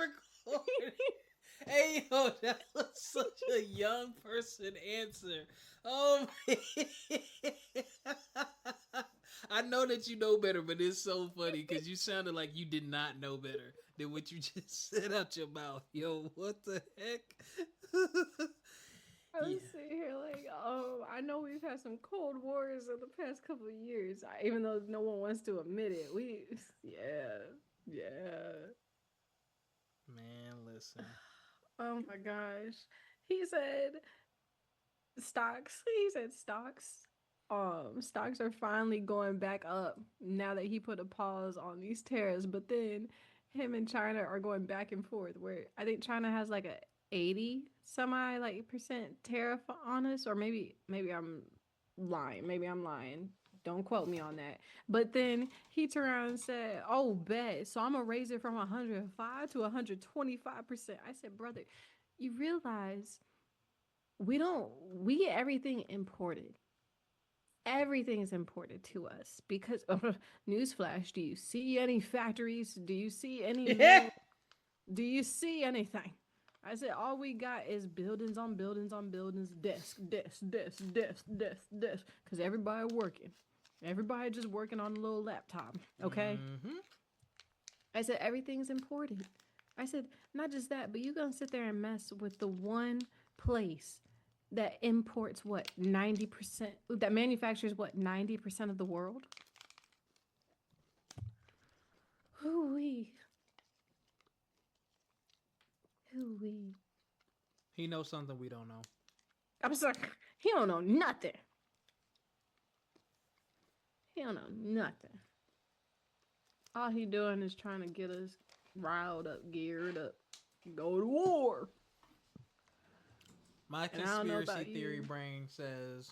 recording. Hey, yo, that was such a young person answer. Oh, I know that you know better, but it's so funny because you sounded like you did not know better than what you just said out your mouth. Yo, what the heck? I Yeah. was sitting here like, oh, I know we've had some cold wars in the past couple of years, even though no one wants to admit it. Yeah, yeah. Man, listen. Oh my gosh. He said stocks. He said stocks. Stocks are finally going back up now that he put a pause on these tariffs. But then him and China are going back and forth. Where I think China has like a 80 semi like percent tariff on us, or maybe I'm lying. Maybe I'm lying. Don't quote me on that. But then he turned around and said, "Oh, bet. So I'm gonna raise it from 105 to 125%." I said, "Brother, you realize we get everything imported. Everything is imported to us because newsflash, do you see any factories? Do you see any Yeah. mill? Do you see anything?" I said all we got is buildings on buildings on buildings, desk, because everybody working. Everybody just working on a little laptop, okay? Mm-hmm. I said everything's imported. I said not just that, but you gonna sit there and mess with the one place that imports what 90%, that manufactures what 90% of the world. Who we? Who we? He knows something we don't know. I'm sorry. He don't know nothing. He don't know nothing. All he doing is trying to get us riled up, geared up, go to war. My And I don't know conspiracy about theory you. brain says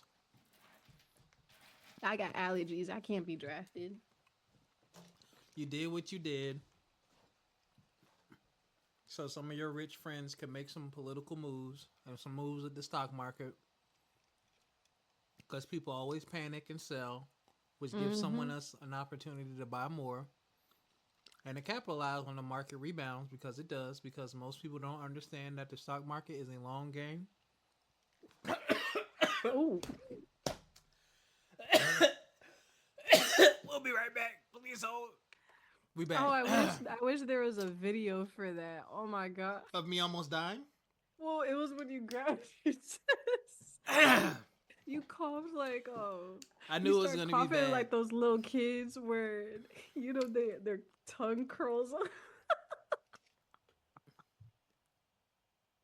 I got allergies. I can't be drafted. you did what you did so some of your rich friends can make some political moves and some moves at the stock market because people always panic and sell, which gives Mm-hmm. someone else an opportunity to buy more and to capitalize when the market rebounds because it does. Because most people don't understand that the stock market is a long game. Oh, We'll be right back. Please hold. We oh! back. I wish there was a video for that. Oh my god. Of me almost dying. Well, it was when you grabbed your chest. I You coughed like you knew it was start gonna be coughing bad. like those little kids where their tongue curls up.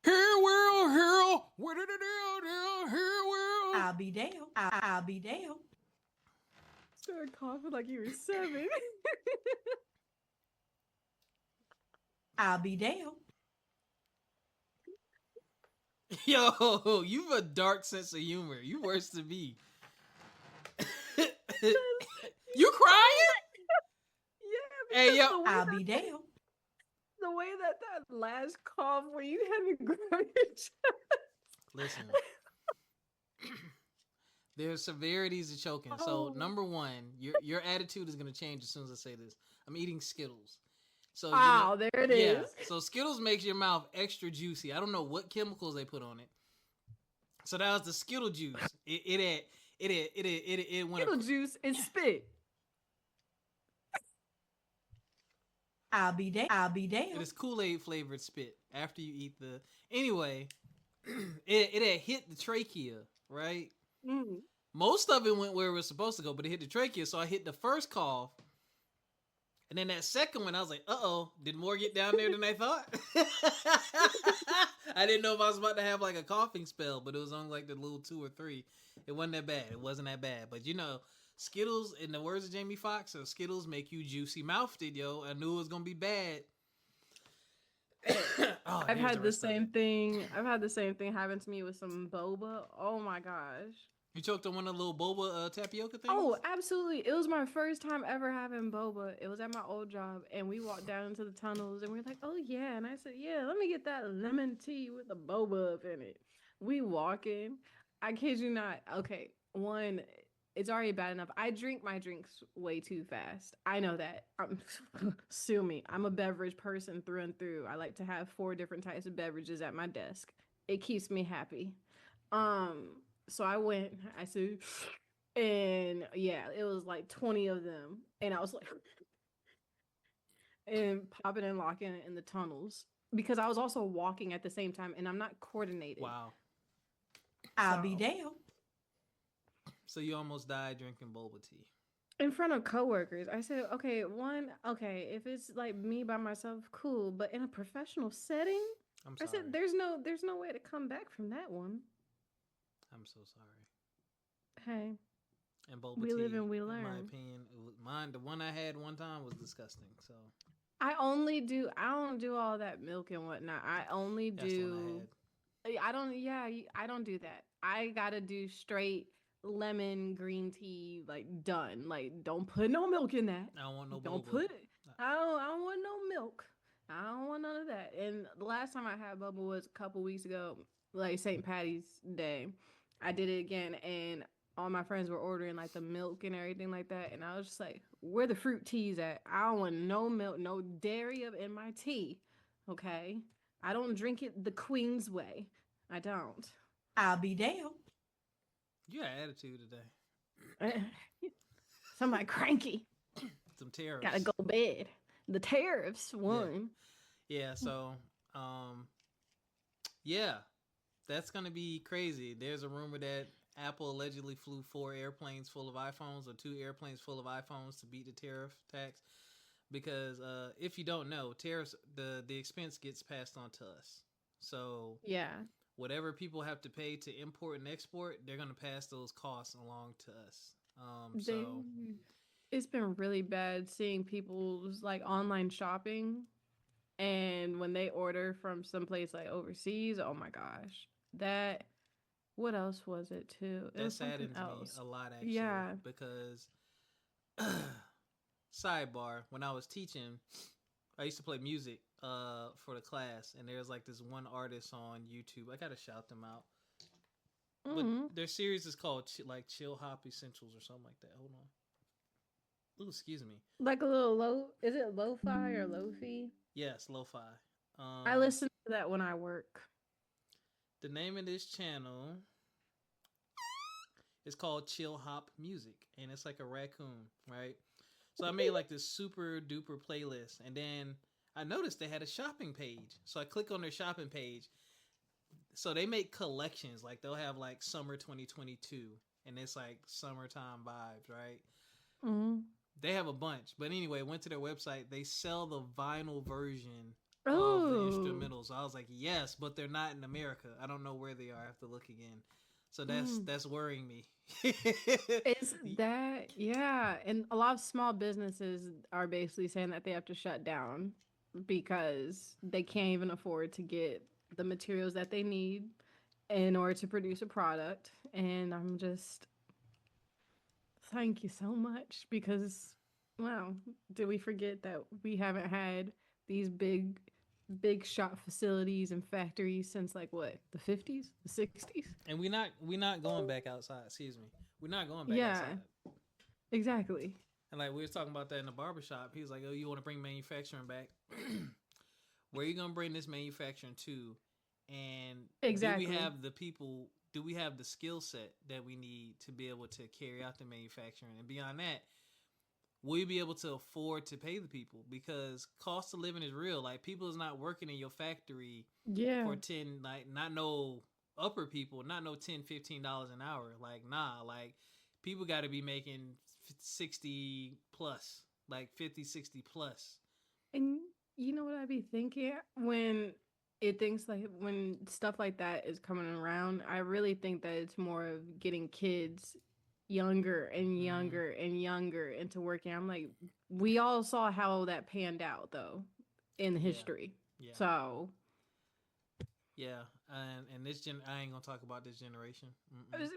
Here, world, here, where did it do? Here, world. I'll be damned. I'll be damned. Start coughing like you were 7. I'll be damned. Yo, you've a dark sense of humor. You worse than me. You You crying? Yeah, Hey, because yo. I'll be damned. the way that last cough where you had to grab your chest. Listen, there's severities of choking. So Oh, number one, your attitude is gonna change as soon as I say this. I'm eating Skittles. So oh, there it yeah. is. So Skittles makes your mouth extra juicy. I don't know what chemicals they put on it. So that was the Skittle juice. It went. Skittle juice and spit. I'll be damned. I'll be It damned. is Kool-Aid flavored spit after you eat the. Anyway, it had hit the trachea, right? Mm. Most of it went where it was supposed to go, but it hit the trachea. So I hit the first cough, and then that second one, I was like, "Uh oh, did more get down there than I thought?" I didn't know if I was about to have like a coughing spell, but it was only like the little 2 or 3. It wasn't that bad. It wasn't that bad. But Skittles, in the words of Jamie Foxx, so Skittles make you juicy mouthed, yo. I knew it was gonna be bad. Oh, I've here's the had the rest of same it. thing. I've had the same thing happen to me with some boba. Oh my gosh. You choked on one of the little boba tapioca Oh, things? absolutely. It was my first time ever having boba. It was at my old job, and we walked down into the tunnels, and we were like, "Oh yeah," and I said, "Yeah, let me get that lemon tea with the boba up in it." We walking. I kid you not. Okay, one. it's already bad enough. I drink my drinks way too fast. I know that. Sue me. I'm a beverage person through and through. I like to have 4 different types of beverages at my desk. It keeps me happy. So I went, I said, and yeah, it was like 20 of them. And I was like, and popping and locking it in the tunnels because I was also walking at the same time and I'm not coordinated. Wow. I'll be So- damned. So you almost died drinking boba tea. In front of coworkers, I said, okay, if it's like me by myself, cool. But in a professional setting, I'm I sorry. said, there's no way to come back from that one. I'm so sorry. Hey, And boba we tea, live and we in my learn. opinion, the one I had one time was disgusting. So I don't do all that milk and whatnot. I only that's the one do, I had. I don't do that. I gotta do straight lemon green tea, like done. Like, don't put no milk in that. I don't want no Don't boba. put it. I don't want no milk. I don't want none of that. And the last time I had bubble was a couple weeks ago, like St. Patty's Day. I did it again, and all my friends were ordering like the milk and everything like that, and I was just like, "Where the fruit teas at? I don't want no milk, no dairy in my tea." Okay, I don't drink it the Queen's way. I don't. I'll be damned. You got attitude today. Somebody cranky. Some tariffs. Gotta go to bed. The tariffs won. Yeah, so yeah, that's gonna be crazy. There's a rumor that Apple allegedly flew 4 airplanes full of iPhones or 2 airplanes full of iPhones to beat the tariff tax. Because if you don't know, tariffs, the expense gets passed on to us. So Yeah. whatever people have to pay to import and export, they're gonna pass those costs along to us. So It's been really bad seeing people's like online shopping, and when they order from someplace like overseas, oh my gosh, that. What else was it too? It that was something saddens else. me a lot, actually. Yeah. Because sidebar, when I was teaching, I used to play music for the class, and there's like this one artist on YouTube. I gotta shout them out. Mhm. But their series is called Chill Hop Essentials or something like that. Hold on. Ooh, excuse me. Like a little low. Is it lo-fi or lo-fi? Yes, lo-fi. I listen to that when I work. The name of this channel is called Chill Hop Music, and it's like a raccoon, right? So I made like this super duper playlist, and then I noticed they had a shopping page. So I click on their shopping page. So they make collections, like they'll have like summer 2022, and it's like summertime vibes, right? Mm-hmm. They have a bunch, but anyway, went to their website. They sell the vinyl version of the Oh, instrumentals. So I was like, yes, but they're not in America. I don't know where they are. I have to look again. So that's worrying me. is that yeah? And a lot of small businesses are basically saying that they have to shut down because they can't even afford to get the materials that they need in order to produce a product. And I'm just thank you so much because, wow, did we forget that we haven't had these big shop facilities and factories since like what, the 50s, the 60s? And we're not going back outside. Excuse me. We're not going back Yeah. outside. Exactly. And like we was talking about that in the barbershop. He was like, "Oh, you want to bring manufacturing back? Where are you gonna bring this manufacturing to? And Exactly. do we have the people? Do we have the skill set that we need to be able to carry out the manufacturing? And beyond that, will you be able to afford to pay the people? Because cost of living is real. Like people is not working in your factory Yeah. for 10, like not no upper people, not no $10-15 an hour. Like nah, like people got to be making 60 plus, like 50-60 plus. And you know what I'd be thinking when when stuff like that is coming around, I really think that it's more of getting kids younger and younger and younger into working. I'm like, we all saw how that panned out though in history. Yeah. So Yeah, and this I ain't gonna talk about this generation. I'm Um, gonna leave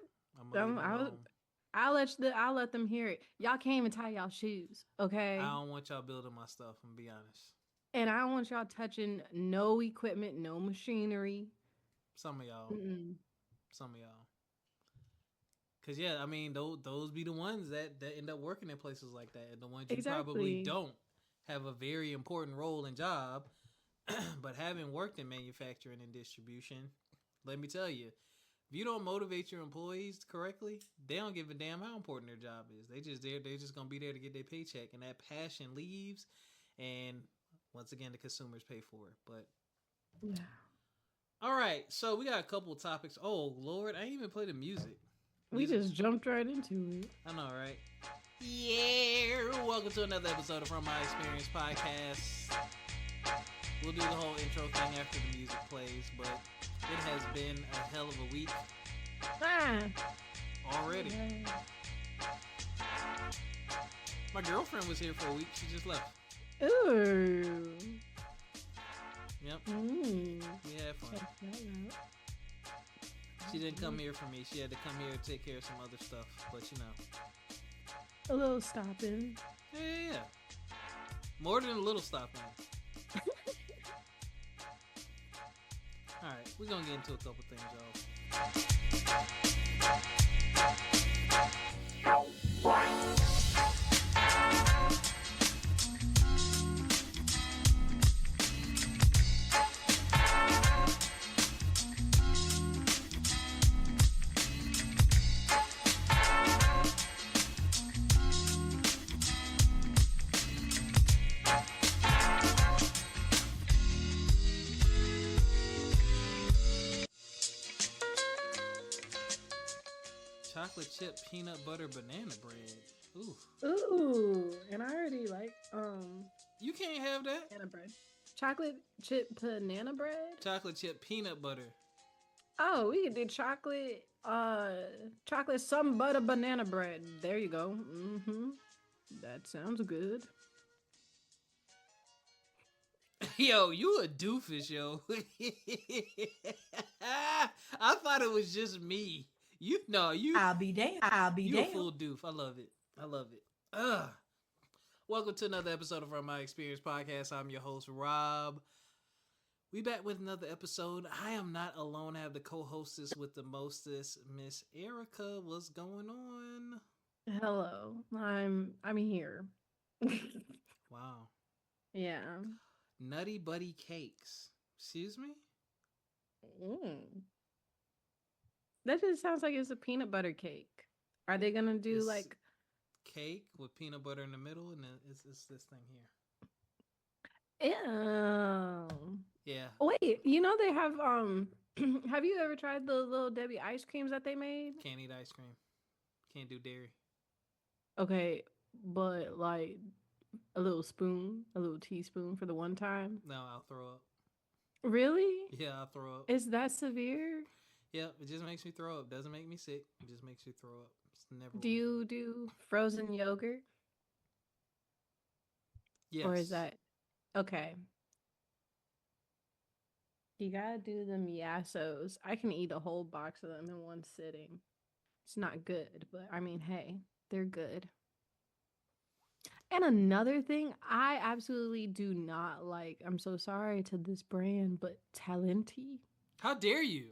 it I was- alone. I'll let them hear it. Y'all can't even tie y'all shoes, okay? I don't want y'all building my stuff. I'm gonna be honest. And I don't want y'all touching no equipment, no machinery. Some of y'all, Mm-mm. some of y'all, Cause yeah, I mean those be the ones that end up working in places like that, and the ones you probably don't have a very important role and job, but having worked in manufacturing and distribution, let me tell you, if you don't motivate your employees correctly, they don't give a damn how important their job is. They're just gonna be there to get their paycheck, and that passion leaves, and once again the consumers pay for it. But yeah. All right, so we got a couple of topics. Oh Lord, I didn't even play the music. We just jumped right into it. I know, right? Yeah, welcome to another episode of From My Experience Podcast. We'll do the whole intro thing after the music plays, but it has been a hell of a week already. My girlfriend was here for a week. She just left. Ooh. Yep. Mm. We had fun. She didn't come here for me. She had to come here to take care of some other stuff. But you know. A little stopping. Yeah. More than a little stopping. Alright, we're gonna get into a couple things, y'all. Chocolate chip peanut butter banana bread. Ooh. Ooh. And I already like You can't have that. banana bread. Chocolate chip banana bread? Chocolate chip peanut butter. Oh, we could do chocolate some butter banana bread. There you go. Mm-hmm. That sounds good. Yo, you a doofus, yo. I thought it was just me. I'll be damned. I'll be You damned. a full doof. I love it. I love it. Ugh. Welcome to another episode of From My Experience Podcast. I'm your host, Rob. We back with another episode. I am not alone. I have the co-hostess with the mostest, Miss Ericca. What's going on? Hello. I'm here. Wow. Yeah. Nutty Buddy Cakes. Excuse me? Mm. That just sounds like it's a peanut butter cake. Are they gonna do It's like cake with peanut butter in the middle, and then it's this thing here. Ew. Yeah. Wait, you know they have have you ever tried the little Debbie ice creams that they made? Can't eat ice cream. Can't do dairy. Okay, but like a little teaspoon for the one time. No, I'll throw up. Really? Yeah, I'll throw up. Is that severe? Yep, it just makes me throw up. Doesn't make me sick. It just makes you throw up. It's never. Do you do frozen yogurt? Yes. Or is that okay? You gotta do them Yassos. I can eat a whole box of them in one sitting. It's not good, but I mean, hey, they're good. And another thing, I absolutely do not like, I'm so sorry to this brand, but Talenti. How dare you?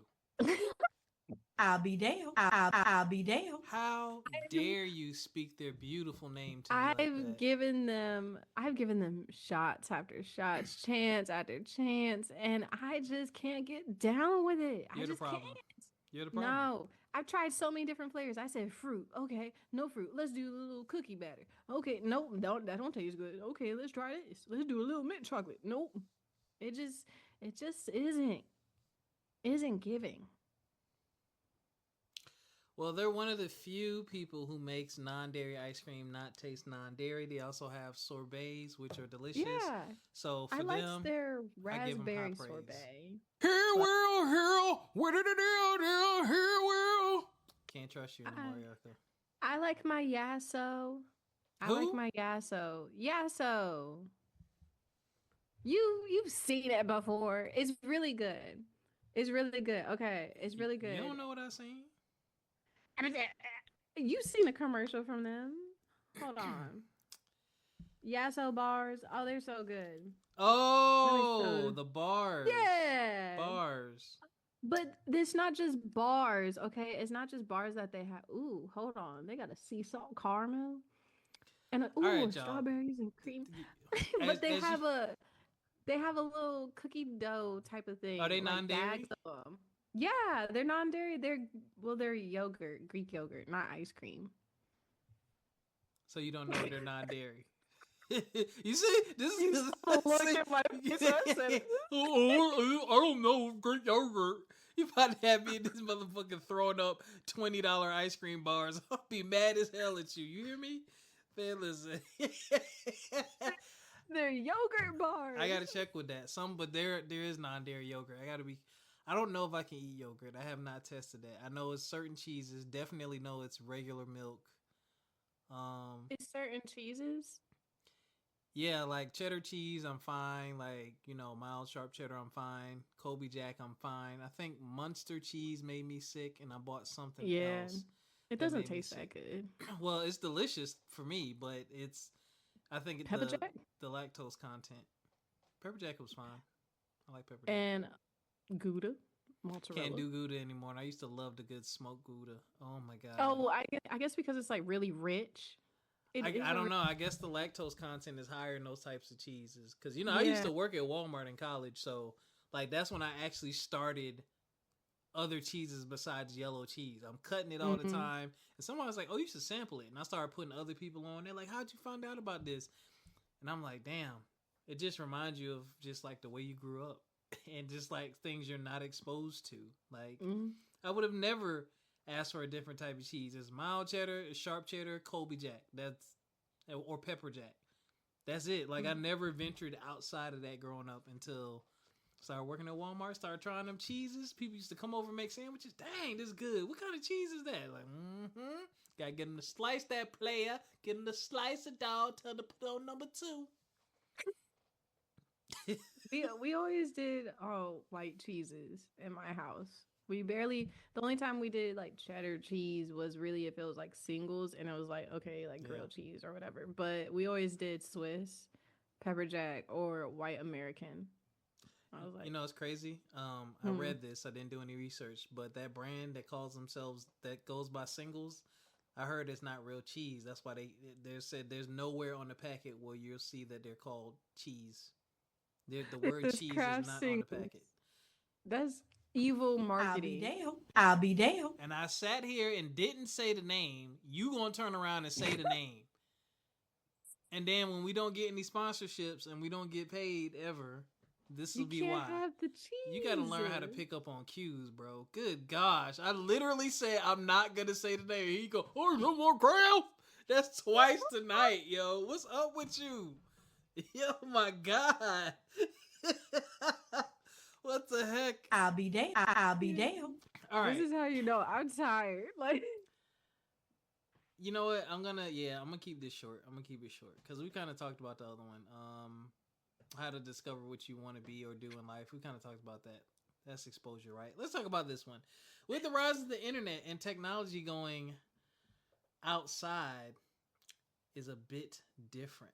I'll be damned. I'll be damned. How dare you speak their beautiful name to me like I've that? given them shots after shots, chance after chance, and I just can't get down with it. You're I the just problem. can't. You're the problem. No, I've tried so many different flavors. I said fruit. Okay, no fruit. Let's do a little cookie batter. Okay, nope, that don't taste good. Okay, let's try this. Let's do a little mint chocolate. Nope. It just isn't giving. Well, they're one of the few people who makes non-dairy ice cream not taste non-dairy. They also have sorbets, which are delicious. Yeah. So for I like them, their I give 'em high raspberry praise. sorbet. Here, what did it do? Here, can't trust you anymore, Erica. I like my Yasso. I Who? like my Yasso. Yasso. You've seen it before. It's really good. It's really good. Okay, it's really good. You don't know what I seen? You've seen a commercial from them. Hold on. Yasso bars. Oh, they're so good. Oh, the bars. Yeah. Bars. But it's not just bars, okay? It's not just bars that they have. Ooh, hold on. They got a sea salt caramel and All right, y'all. strawberries and cream. As, But they as you, have a little cookie dough type of are they thing, like non-dairy? bags of them. Yeah, they're non-dairy. They're yogurt, Greek yogurt, not ice cream. So you don't know they're non-dairy. You see, this You is saw the look see, in my face when I said it. I don't know Greek yogurt. You about to have me and this motherfucker throwing up $20 ice cream bars. I'll be mad as hell at you. You hear me? Man, listen. They're yogurt bars. I gotta check with that. But there is non-dairy yogurt. I don't know if I can eat yogurt. I have not tested that. I know it's certain cheeses. Definitely know it's regular milk. It's certain cheeses. Yeah, like cheddar cheese, I'm fine. Like, mild sharp cheddar, I'm fine. Colby Jack, I'm fine. I think Munster cheese made me sick, and I bought something Yeah. else. It that doesn't made me taste that sick. good. Well, it's delicious for me, but I think Pepper jack the lactose content. Pepper Jack was fine. I like pepper jack. and Gouda, mozzarella. Can't do Gouda anymore. And I used to love the good smoked Gouda. Oh my god. Oh, well, I guess because it's like really rich. I don't know. I guess the lactose content is higher in those types of cheeses. Because, I used to work at Walmart in college. So, like, that's when I actually started other cheeses besides yellow cheese. I'm cutting it all the time. And someone was like, oh, you should sample it. And I started putting other people on. They're like, how'd you find out about this? And I'm like, damn. It just reminds you of just, like, the way you grew up. And just, like, things you're not exposed to. Like, I would have never asked for a different type of cheese. It's mild cheddar, it's sharp cheddar, Colby Jack. Or pepper jack. That's it. Like, I never ventured outside of that growing up until I started working at Walmart, started trying them cheeses. People used to come over and make sandwiches. Dang, this is good. What kind of cheese is that? Like, gotta get them to slice that player. Get them to slice it, dog. Tell them to put on number 2. We always did white cheeses in my house. The only time we did like cheddar cheese was really if it was like singles and it was like, okay, like grilled cheese or whatever. But we always did Swiss, pepper jack, or white American. I was like, it's crazy. I read this. I didn't do any research, but that brand that goes by singles, I heard it's not real cheese. That's why they said there's nowhere on the packet where you'll see that they're called cheese. The word cheese is not on the packet. That's evil marketing. I'll be damned. And I sat here and didn't say the name. You gonna turn around and say the name. And then when we don't get any sponsorships and we don't get paid ever, this will be why. You can't have the cheese. You gotta learn how to pick up on cues, bro. Good gosh. I literally said I'm not gonna say the name. He go, oh, no more crowd. That's twice tonight, yo. What's up with you? Yo, my God. What the heck? I'll be damned. All right. This is how you know I'm tired. Like, you know what? I'm gonna keep this short. I'm gonna keep it short because we kind of talked about the other one. How to discover what you want to be or do in life. We kind of talked about that. That's exposure, right? Let's talk about this one. With the rise of the internet and technology going outside is a bit different.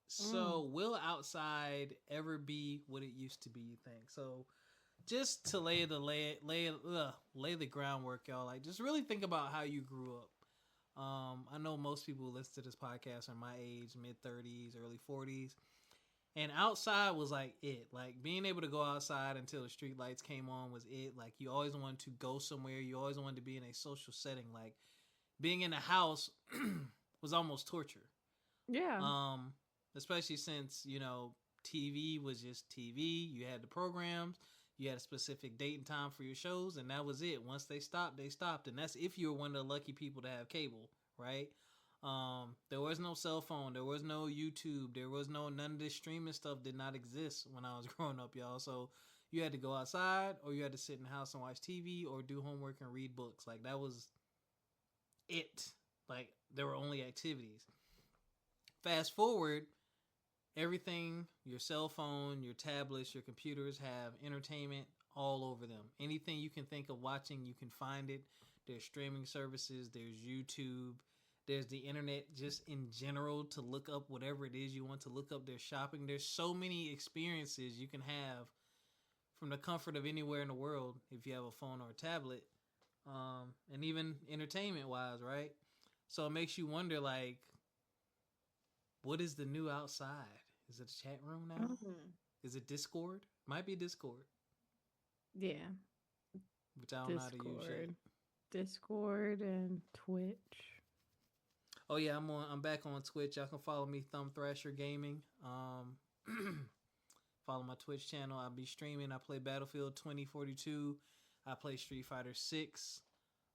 So will outside ever be what it used to be, you think? So just to lay the groundwork, y'all, like just really think about how you grew up. I know most people who listen to this podcast are my age, mid-30s, early 40s. And outside was like it. Like being able to go outside until the street lights came on was it. Like you always wanted to go somewhere. You always wanted to be in a social setting. Like being in a house was almost torture. yeah. Especially since, TV was just TV. You had the programs. You had a specific date and time for your shows. And that was it. Once they stopped, they stopped. And that's if you were one of the lucky people to have cable, right? There was no cell phone. There was no YouTube. There was none of this streaming stuff did not exist when I was growing up, y'all. So you had to go outside or you had to sit in the house and watch TV or do homework and read books. Like that was it. Like there were only activities. Fast forward, everything, your cell phone, your tablets, your computers have entertainment all over them. Anything you can think of watching, you can find it. There's streaming services. There's YouTube. There's the internet just in general to look up whatever it is you want to look up. There's shopping. There's so many experiences you can have from the comfort of anywhere in the world if you have a phone or a tablet, and even entertainment wise, right? So it makes you wonder, like, what is the new outside? Is it a chat room now? Is it Discord? Might be Discord, Yeah. which I don't know how to use yet. Discord and Twitch. Oh yeah, I'm back on Twitch. Y'all can follow me, Thumb Thrasher Gaming. Follow my Twitch channel. I'll be streaming. I play Battlefield 2042. I play Street Fighter 6.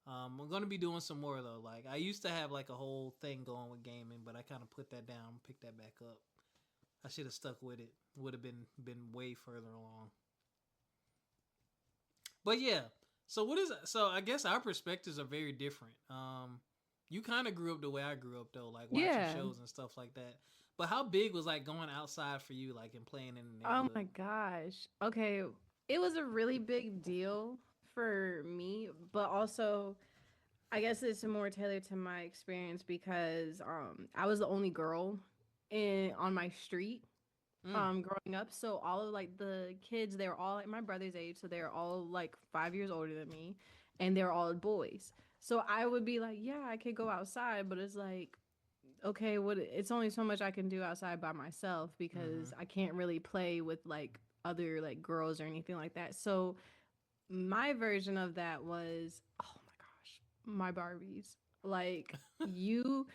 I'm gonna be doing some more though. Like I used to have like a whole thing going with gaming, but I kind of put that down, picked that back up. I should have stuck with it. Would have been way further along. But yeah. So I guess our perspectives are very different. You kind of grew up the way I grew up though, like watching shows and stuff like that. But how big was like going outside for you, like and playing in the neighborhood? Oh my gosh. Okay, it was a really big deal for me, but also I guess it's more tailored to my experience because I was the only girl on my street growing up. So all of like the kids, they were all like my brother's age, so they were all like 5 years older than me, and they're all boys. So I would be like, yeah, I could go outside, but it's like, okay, it's only so much I can do outside by myself because I can't really play with like other like girls or anything like that. So my version of that was, oh my gosh, my Barbies. Like you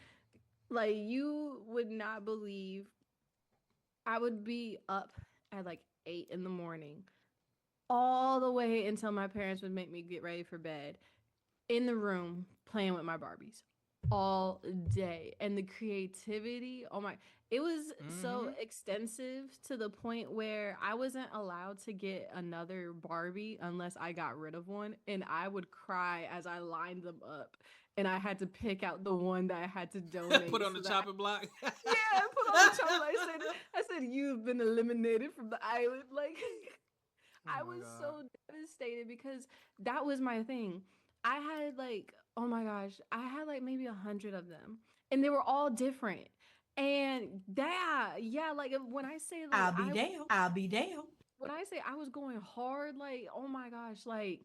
would not believe I would be up at like 8 in the morning all the way until my parents would make me get ready for bed in the room playing with my Barbies all day. And the creativity, oh my, it was so extensive to the point where I wasn't allowed to get another Barbie unless I got rid of one, and I would cry as I lined them up and I had to pick out the one that I had to donate. Put on the chopping block. Yeah, put on the chopping block. I said you've been eliminated from the island. Like I was so devastated because that was my thing. I had like, oh my gosh, I had like maybe 100 of them, and they were all different. And like when I say like I'll be down. When I say I was going hard, like oh my gosh, like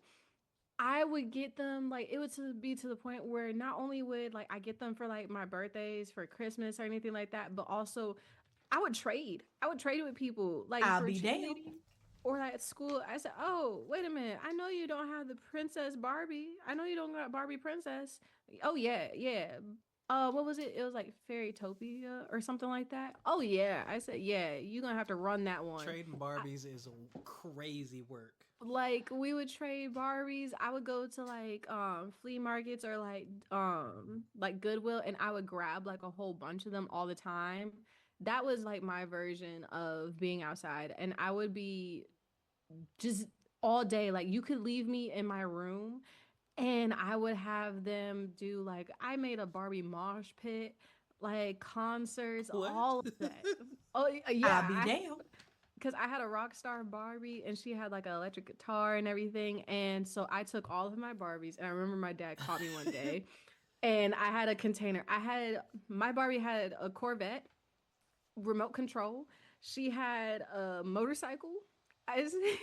I would get them, like it would be to the point where not only would like I get them for like my birthdays, for Christmas or anything like that, but also I would trade. I would trade with people like I'll for be down. cheerleading or at school. I said, "Oh, wait a minute. I know you don't have the Princess Barbie. I know you don't got Barbie Princess. Oh yeah, yeah. What was it? It was like Fairytopia or something like that. Oh yeah." I said, "Yeah, you're gonna have to run that one." Trading Barbies is crazy work. Like we would trade Barbies. I would go to like flea markets or like Goodwill, and I would grab like a whole bunch of them all the time. That was like my version of being outside, and I would be just all day. Like you could leave me in my room and I would have them do like I made a Barbie mosh pit, like concerts, What? all of that. Oh yeah, I'll be down. because I had a rock star Barbie and she had like an electric guitar and everything. And so I took all of my Barbies, and I remember my dad caught me one day and I had a container. My Barbie had a Corvette, remote control. She had a motorcycle.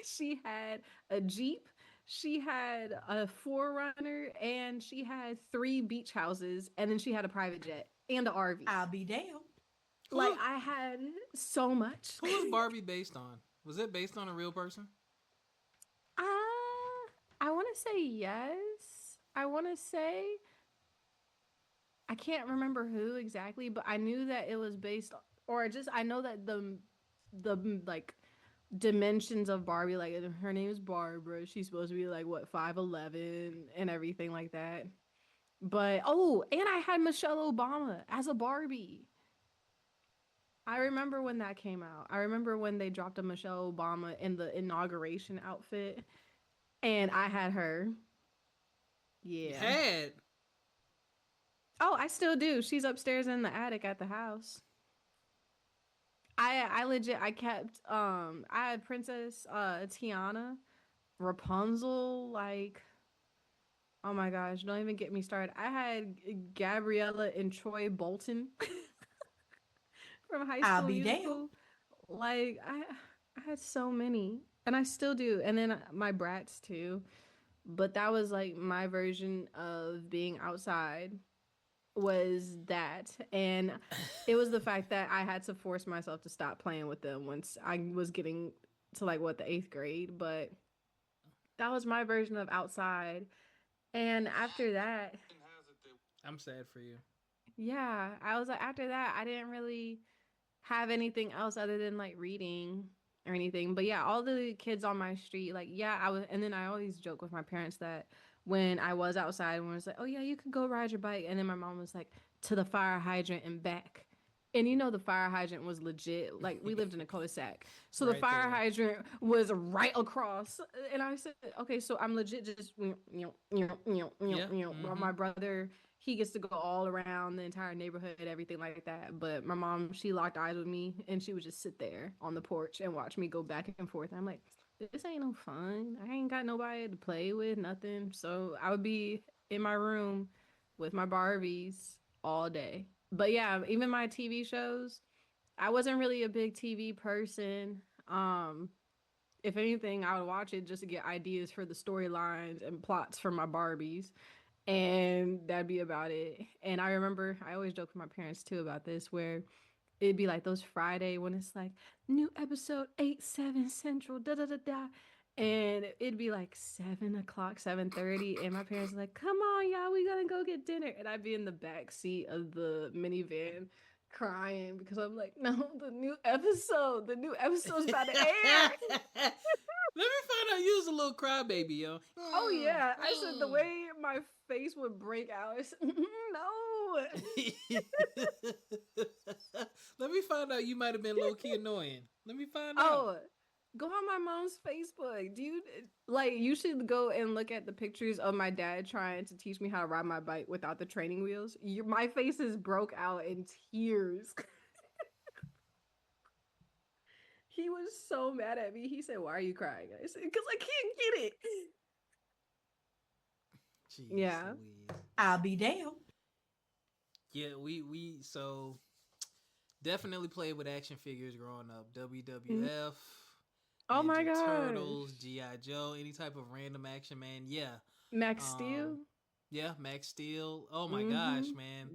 She had a Jeep. She had a Forerunner, and she had 3 beach houses, and then she had a private jet and an RV. I'll be down. Like I had so much. Who was Barbie based on? Was it based on a real person? I want to say yes. I want to say I can't remember who exactly, but I knew that it was based on, or just I know that the like dimensions of Barbie, like her name is Barbara. She's supposed to be like what 5'11" and everything like that. But and I had Michelle Obama as a Barbie. I remember when that came out. I remember when they dropped a Michelle Obama in the inauguration outfit, and I had her. Yeah. Had. Oh, I still do. She's upstairs in the attic at the house. I legit I kept I had Princess Tiana, Rapunzel, like oh my gosh, don't even get me started. I had Gabriella and Troy Bolton from High School I'll be Musical. Like I had so many. And I still do. And then my brats too. But that was like my version of being outside was that. And it was the fact that I had to force myself to stop playing with them once I was getting to like what the 8th grade. But that was my version of outside. And after that, I'm sad for you. yeah, I was like, after that, I didn't really have anything else other than like reading or anything. But yeah, all the kids on my street, like, yeah, I was, and then I always joke with my parents that when I was outside, when it was like, oh yeah, you could go ride your bike. And then my mom was like, to the fire hydrant and back. And you know, the fire hydrant was legit. Like, we lived in a cul-de-sac. So the Right fire there. hydrant was right across. And I said, okay, so I'm legit just, Yeah. while Mm-hmm. my brother, he gets to go all around the entire neighborhood, everything like that. But my mom, she locked eyes with me and she would just sit there on the porch and watch me go back and forth. I'm like, this ain't no fun. I ain't got nobody to play with, nothing. So I would be in my room with my Barbies all day. But yeah, even my TV shows, I wasn't really a big TV person. Um, if anything, I would watch it just to get ideas for the storylines and plots for my Barbies. And that'd be about it. And I remember I always joke with my parents too about this, where it'd be like those Friday when it's like new episode 8/7 Central, da da da da. And it'd be like 7 o'clock, 7:30, and my parents are like, "Come on, y'all, we gotta go get dinner." And I'd be in the back seat of the minivan crying because I'm like, "No, the new episode's about to air." Let me find out you was a little crybaby, yo. Oh yeah, I said the way my face would break out. No. Let me find out you might have been low key annoying. Let me find out. Oh, go on my mom's Facebook. Do you like? You should go and look at the pictures of my dad trying to teach me how to ride my bike without the training wheels. My face is broke out in tears. He was so mad at me. He said, "Why are you crying?" I said, "Because I can't get it." Jeez Yeah. Louise. I'll be damned. Yeah, we so definitely played with action figures growing up. Mm-hmm. WWF, Oh my Ninja gosh. Turtles, GI Joe, any type of random action, man. Yeah. Max Steel. Um, yeah, Max Steel. Oh my gosh, Mm-hmm. man.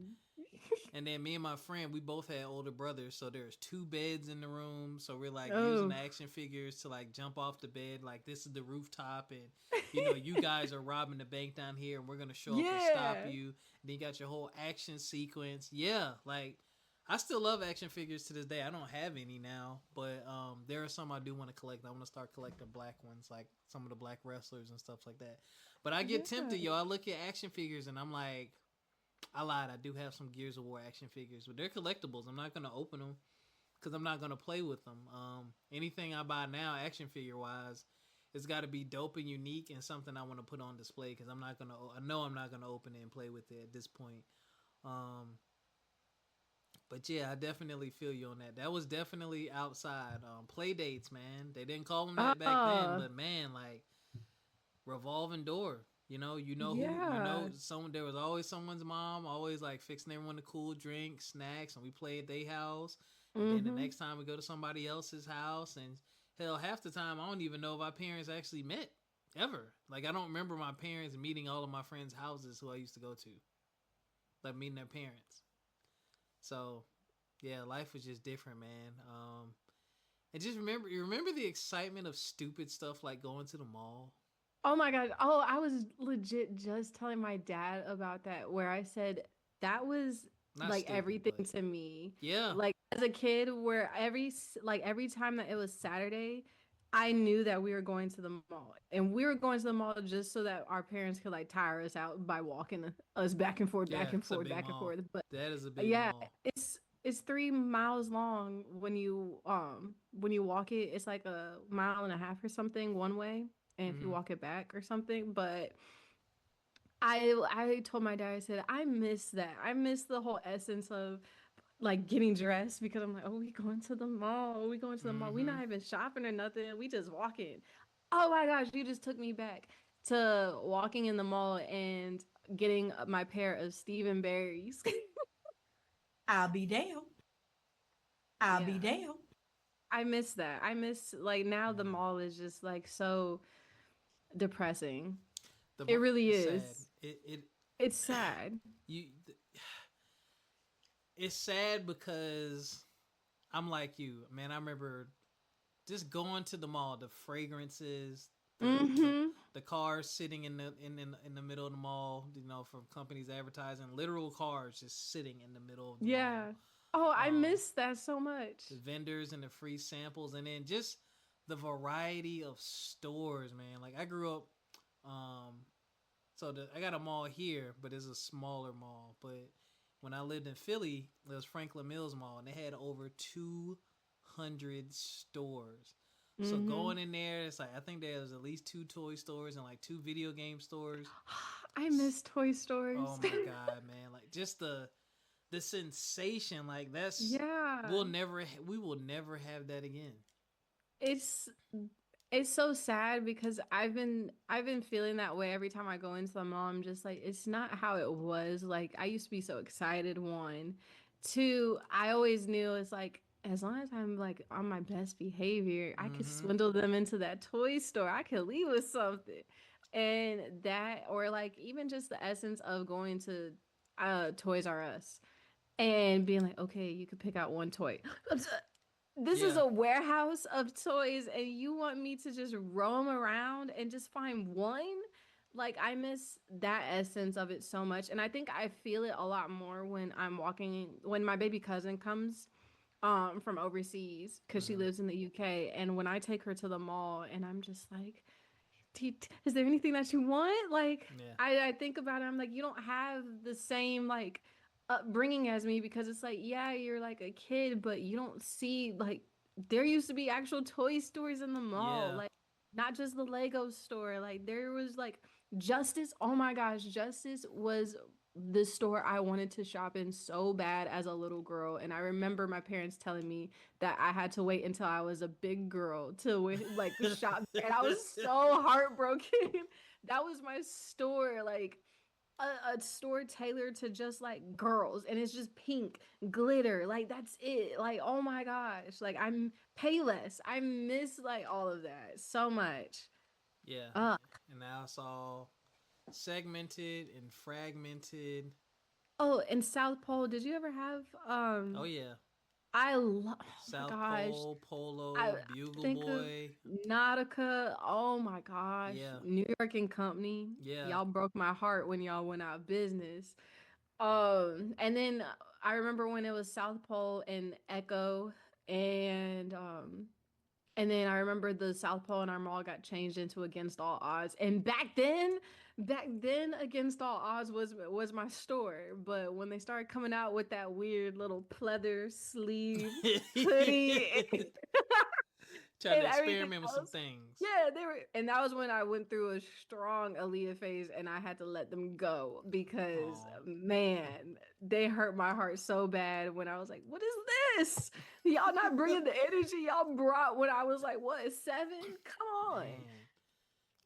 And then me and my friend, we both had older brothers, so there's 2 beds in the room. So we're like using Oh. action figures to like jump off the bed, like this is the rooftop, and you know you guys are robbing the bank down here, and we're gonna show up and stop Yeah. you. And then you got your whole action sequence. Yeah, like I still love action figures to this day. I don't have any now, but there are some I do want to collect. I want to start collecting black ones, like some of the black wrestlers and stuff like that. But I get tempted, Yeah. yo. I look at action figures and I'm like, I lied. I do have some Gears of War action figures, but they're collectibles. I'm not gonna open them because I'm not gonna play with them. Anything I buy now, action figure wise, it's got to be dope and unique and something I want to put on display because I'm not gonna. I know I'm not gonna open it and play with it at this point. Um, but yeah, I definitely feel you on that. That was definitely outside. Play dates, man. They didn't call them that back then, Oh. but man, like revolving door. You know who, Yeah. someone. There was always someone's mom, always like fixing everyone a cool drink, snacks, and we play at their house. And then the Mm-hmm. next time we go to somebody else's house, and hell, half the time I don't even know if our parents actually met ever. Like I don't remember my parents meeting all of my friends' houses who I used to go to, like meeting their parents. So yeah, life was just different, man. And just remember the excitement of stupid stuff like going to the mall. Oh my God. Oh, I was legit just telling my dad about that, where I said that was Not like stupid, everything but to me. yeah. Like as a kid, where every time that it was Saturday, I knew that we were going to the mall, and we were going to the mall just so that our parents could like tire us out by walking us back and forth, Yeah, back and it's a forth, big back and mall. forth. But That is a big yeah, mall. it's 3 miles long when you walk it. It's like a mile and a half or something one way, and if you Hmm. walk it back or something. But I told my dad, I said I miss that. I miss the whole essence of like getting dressed because I'm like, oh, we going to the mall. We going to the mall. We Hmm. not even shopping or nothing. We just walking. Oh my gosh, you just took me back to walking in the mall and getting my pair of Stephen Berries. I'll be damned. I'll be Yeah. damned. I miss that. I miss like now the mall is just like so depressing. It really It's sad. is. It It's sad. you. It's sad because I'm like you, man. I remember just going to the mall, the fragrances, the the, Mm-hmm. the cars sitting in the middle of the mall, from companies advertising, literal cars just sitting in the middle of the mall. Yeah. Oh, I Um, miss that so much. the vendors and the free samples, and then just the variety of stores, man. Like I grew up, um, I got a mall here, but it's a smaller mall. But when I lived in Philly, it was Franklin Mills Mall, and they had over 200 stores. So Mm-hmm. going in there, it's like I think there was at least two toy stores and like two video game stores. I miss toy stores. Oh my god, man! Like just the sensation, like that's Yeah. we will never have that again. It's it's so sad because I've been feeling that way every time I go into the mall. I'm just like, it's not how it was. Like I used to be so excited. One, two, I always knew it's like as long as I'm like on my best behavior, I could Mm-hmm. swindle them into that toy store. I could leave with something. And that or like even just the essence of going to Toys R Us and being like, okay, you could pick out one toy. This is Yeah, a warehouse of toys, and you want me to just roam around and just find one? Like, I miss that essence of it so much. And I think I feel it a lot more when I'm walking, when my baby cousin comes from overseas because she mm-hmm. lives in the UK. And when I take her to the mall, and I'm just like, is there anything that you want? Like, Yeah, I think about it. I'm like, you don't have the same like upbringing as me because it's like, yeah, you're like a kid, but you don't see like there used to be actual toy stores in the mall, yeah. like not just the Lego store. Like there was like Justice. Oh my gosh, Justice was the store I wanted to shop in so bad as a little girl. And I remember my parents telling me that I had to wait until I was a big girl to like shop there. And I was so heartbroken. That was my store, like a store tailored to just like girls, and it's just pink glitter. Like that's it. Like oh my gosh, like I'm Payless. I miss like all of that so much. Yeah, Uh and now it's all segmented and fragmented. oh, and South Pole. Did you ever have Oh yeah, I love, oh my South gosh. Pole, I Polo, Bugle think of Boy. Nautica. Oh my gosh. Yeah, New York and Company. yeah, Y'all broke my heart when y'all went out of business. And then I remember when it was South Pole and Echo and then I remember the South Pole in our mall got changed into Against All Odds. And back then Against All Odds was my store. But when they started coming out with that weird little pleather sleeve hoodie trying and to everything experiment with some else. things. Yeah, they were, and that was when I went through a strong Aaliyah phase, and I had to let them go because, Oh, man, they hurt my heart so bad when I was like, "What is this? Y'all not bringing the energy y'all brought when I was like, what, 7? Come man,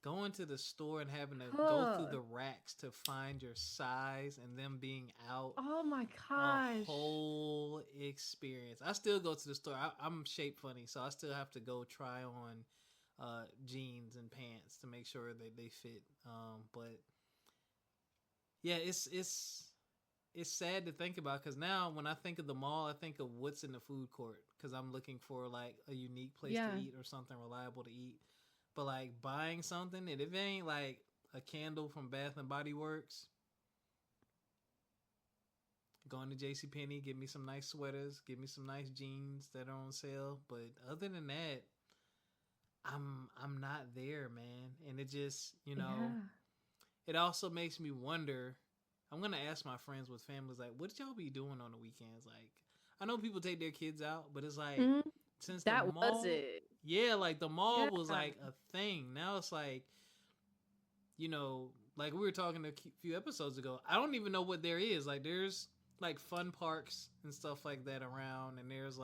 going to the store and having to go through on." the racks to find your size and them being out, Oh my a gosh. whole experience. I still go to the store. I'm shape funny, so I still have to go try on jeans and pants to make sure that they fit. But yeah, it's sad to think about because now when I think of the mall, I think of what's in the food court because I'm looking for like a unique place Yeah. to eat or something reliable to eat. But like buying something, and if it ain't like a candle from Bath and Body Works, going to JCPenney, get me some nice sweaters, get me some nice jeans that are on sale. But other than that, I'm not there, man. And it just, Yeah. it also makes me wonder. I'm gonna ask my friends with families like, what did y'all be doing on the weekends? Like, I know people take their kids out, but it's like Mhm. since the That was mall, it. yeah, like the mall Yeah. was like a thing. Now it's like, like we were talking a few episodes ago. I don't even know what there is. Like, there's like fun parks and stuff like that around, and there's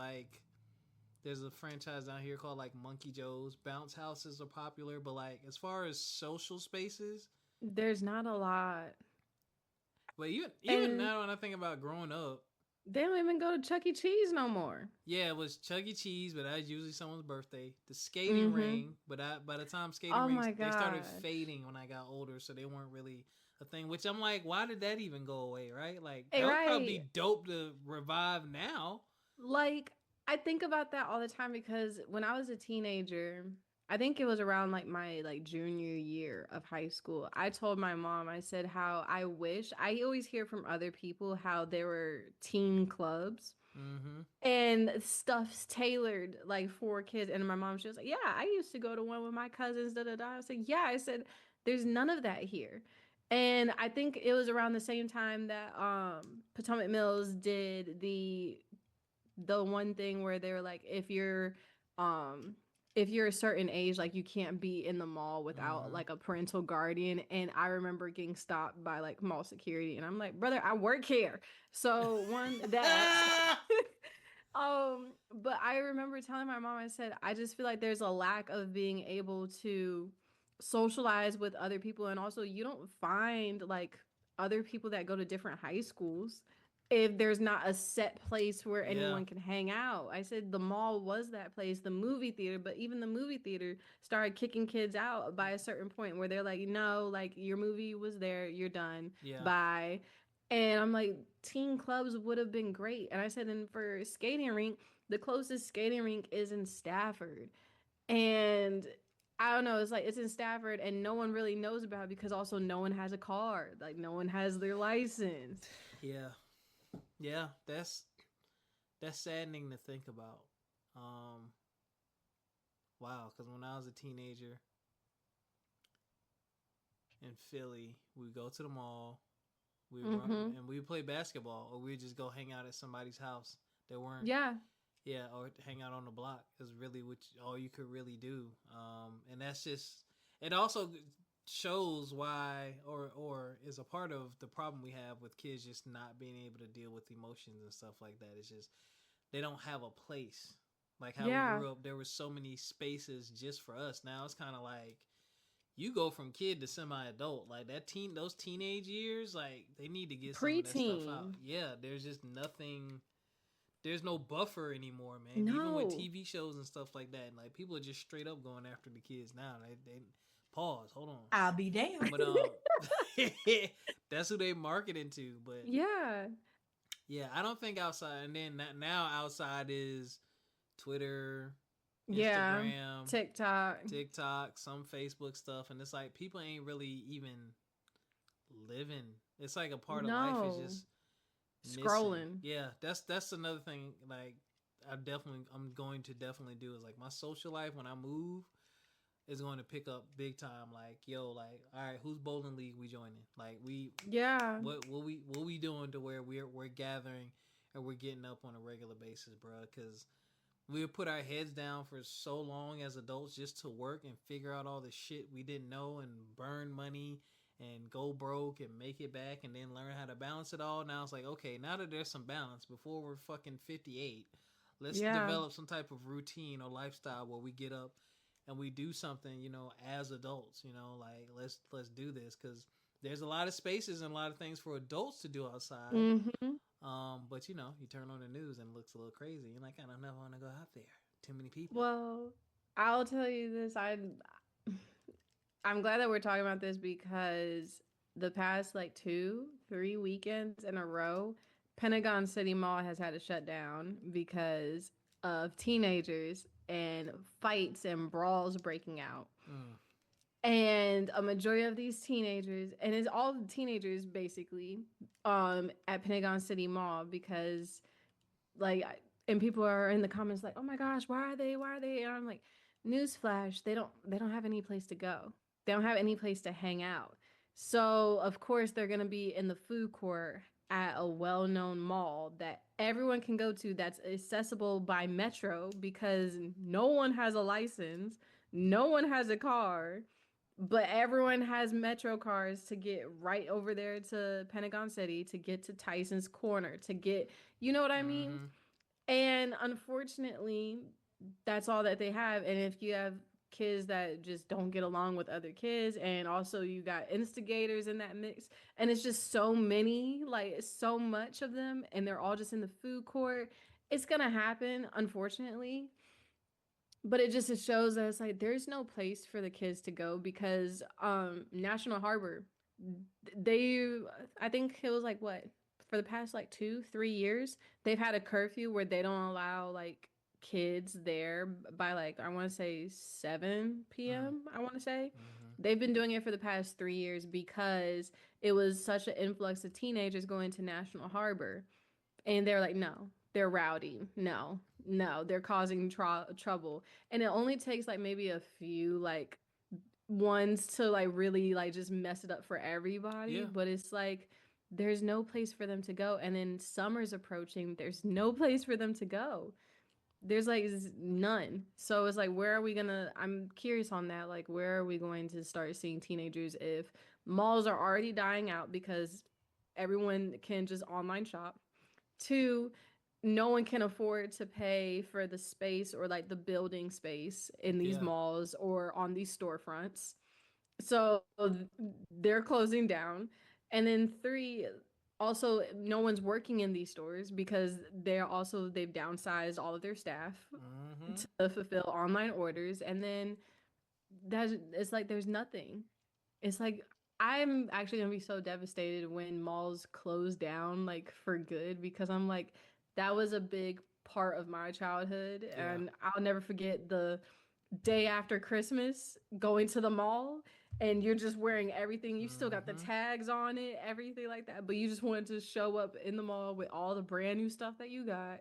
a franchise down here called like Monkey Joe's. Bounce houses are popular, but like as far as social spaces, There's not a lot. but even And now when I think about growing up, They don't even go to Chuck E. Cheese no more. Yeah, it was Chuck E. Cheese, but that was usually someone's birthday. The skating Mm-hmm. ring, but by the time skating Oh rings, my they started gosh. fading when I got older, so they weren't really a thing. Which I'm like, why did that even go away? Right? Like Hey, that would probably right. be dope to revive now. Like, I think about that all the time because when I was a teenager, I think it was around like my like junior year of high school. I told my mom, I said how I wish I always hear from other people how there were teen clubs Mm-hmm. and stuff's tailored like for kids. And my mom, she was like, "Yeah, I used to go to one with my cousins." Da da da. I said, "Yeah." I said, "There's none of that here." And I think it was around the same time that Potomac Mills did the one thing where they were like, um if you're a certain age, like you can't be in the mall without Mm-hmm. like a parental guardian. And I remember getting stopped by like mall security, and I'm like, brother, I work here. So one that but I remember telling my mom, I said, I just feel like there's a lack of being able to socialize with other people. And also, you don't find like other people that go to different high schools if there's not a set place where Yeah. anyone can hang out. I said the mall was that place, the movie theater, but even the movie theater started kicking kids out by a certain point where they're like, no, like your movie was there, you're done, Yeah. bye. And I'm like, teen clubs would have been great. And I said, and for skating rink, the closest skating rink is in Stafford. And I don't know, it's like it's in Stafford and no one really knows about it because also no one has a card. Like no one has their license. Yeah. Yeah. That's saddening to think about. Um, wow. Because when I was a teenager in Philly, we would go to the mall, we would run, Mm-hmm. and we would play basketball, or we would just go hang out at somebody's house. There weren't, Yeah. yeah, or hang out on the block is really all you could really do. And that's just it. Also shows why, or is a part of the problem we have with kids just not being able to deal with emotions and stuff like that. It's just they don't have a place. Like how we Yeah. grew up, there were so many spaces just for us. Now it's kind of like you go from kid to semi-adult, like those teenage years, like they need to get some of that stuff out. Preteen. Yeah, there's just nothing, there's no buffer anymore, man. Even with No. TV shows and stuff like that, like people are just straight up going after the kids now. They pause, hold on, I'll be damned. but that's who they marketing to. But Yeah. yeah, I don't think outside, and then now outside is Twitter, Yeah. Instagram, TikTok. TikTok, some Facebook stuff, and it's like people ain't really even living. It's like a part of life is No. just missing. Scrolling. Yeah, that's another thing. Like I'm going to definitely do is like my social life when I move is going to pick up big time. Like yo, like all right, who's bowling league we joining? Like Yeah. what we doing to where we're gathering and we're getting up on a regular basis, bro? Because we would put our heads down for so long as adults just to work and figure out all the shit we didn't know and burn money and go broke and make it back and then learn how to balance it all. Now it's like, okay, now that there's some balance before we're fucking 58, let's Yeah. develop some type of routine or lifestyle where we get up and we do something, as adults, like let's do this cuz there's a lot of spaces and a lot of things for adults to do outside. Mm-hmm. But you turn on the news and it looks a little crazy. You're like, I don't never want to go out there. Too many people. Well, I'll tell you this. I'm glad that we're talking about this because the past like 2, 3 weekends in a row, Pentagon City Mall has had to shut down because of teenagers and fights and brawls breaking out. Mm. And a majority of these teenagers, and it's all the teenagers basically, at Pentagon City Mall because like and people are in the comments like, oh my gosh, why are they, and I'm like, newsflash, they don't have any place to go, they don't have any place to hang out, so of course they're going to be in the food court at a well-known mall that everyone can go to that's accessible by metro because no one has a license, no one has a car, but everyone has metro cars to get right over there to Pentagon City, to get to Tyson's Corner, to get, you know what I mean? Mm-hmm. And unfortunately, that's all that they have. And if you have kids that just don't get along with other kids, and also you got instigators in that mix, and it's just so many, like so much of them, and they're all just in the food court. It's gonna happen, unfortunately, but it shows that it's like there's no place for the kids to go because National Harbor, they, I think it was like what, for the past like 2 3 years they've had a curfew where they don't allow like kids there by like I want to say 7 Mm, p.m. I want to say mm-hmm. they've been doing it for the past 3 years because it was such an influx of teenagers going to National Harbor, and they're like, no, they're rowdy, no, they're causing trouble, and it only takes like maybe a few like ones to like really like just mess it up for everybody, Yeah. but it's like there's no place for them to go, and then summer's approaching, there's no place for them to go. There's like none. So it's like where are we gonna, I'm curious on that, like where are we going to start seeing teenagers if malls are already dying out because everyone can just online shop. Two, no one can afford to pay for the space or like the building space in these Yeah. malls or on these storefronts. So they're closing down. And then three, also no one's working in these stores because they've downsized all of their staff Mm-hmm. to fulfill online orders. And then that's it's like there's nothing. It's like I'm actually gonna be so devastated when malls close down like for good because I'm like that was a big part of my childhood, Yeah. and I'll never forget the day after Christmas going to the mall and you're just wearing everything. You still got the Mm-hmm. tags on it, everything like that, but you just wanted to show up in the mall with all the brand new stuff that you got,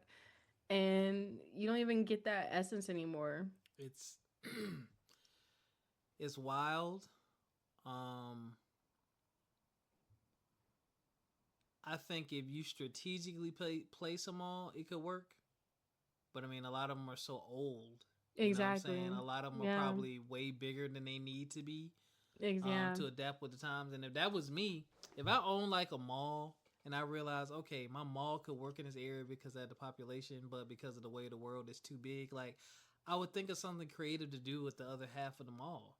and you don't even get that essence anymore. It's it's wild. Um, I think if you strategically place them all, it could work. But I mean, a lot of them are so old. You know what I'm Exactly. saying? A lot of them are Yeah. probably way bigger than they need to be Yeah. to adapt with the times. And if that was me, if I own like a mall and I realize, okay, my mall could work in this area because of the population, but because of the way the world is too big, like I would think of something creative to do with the other half of the mall.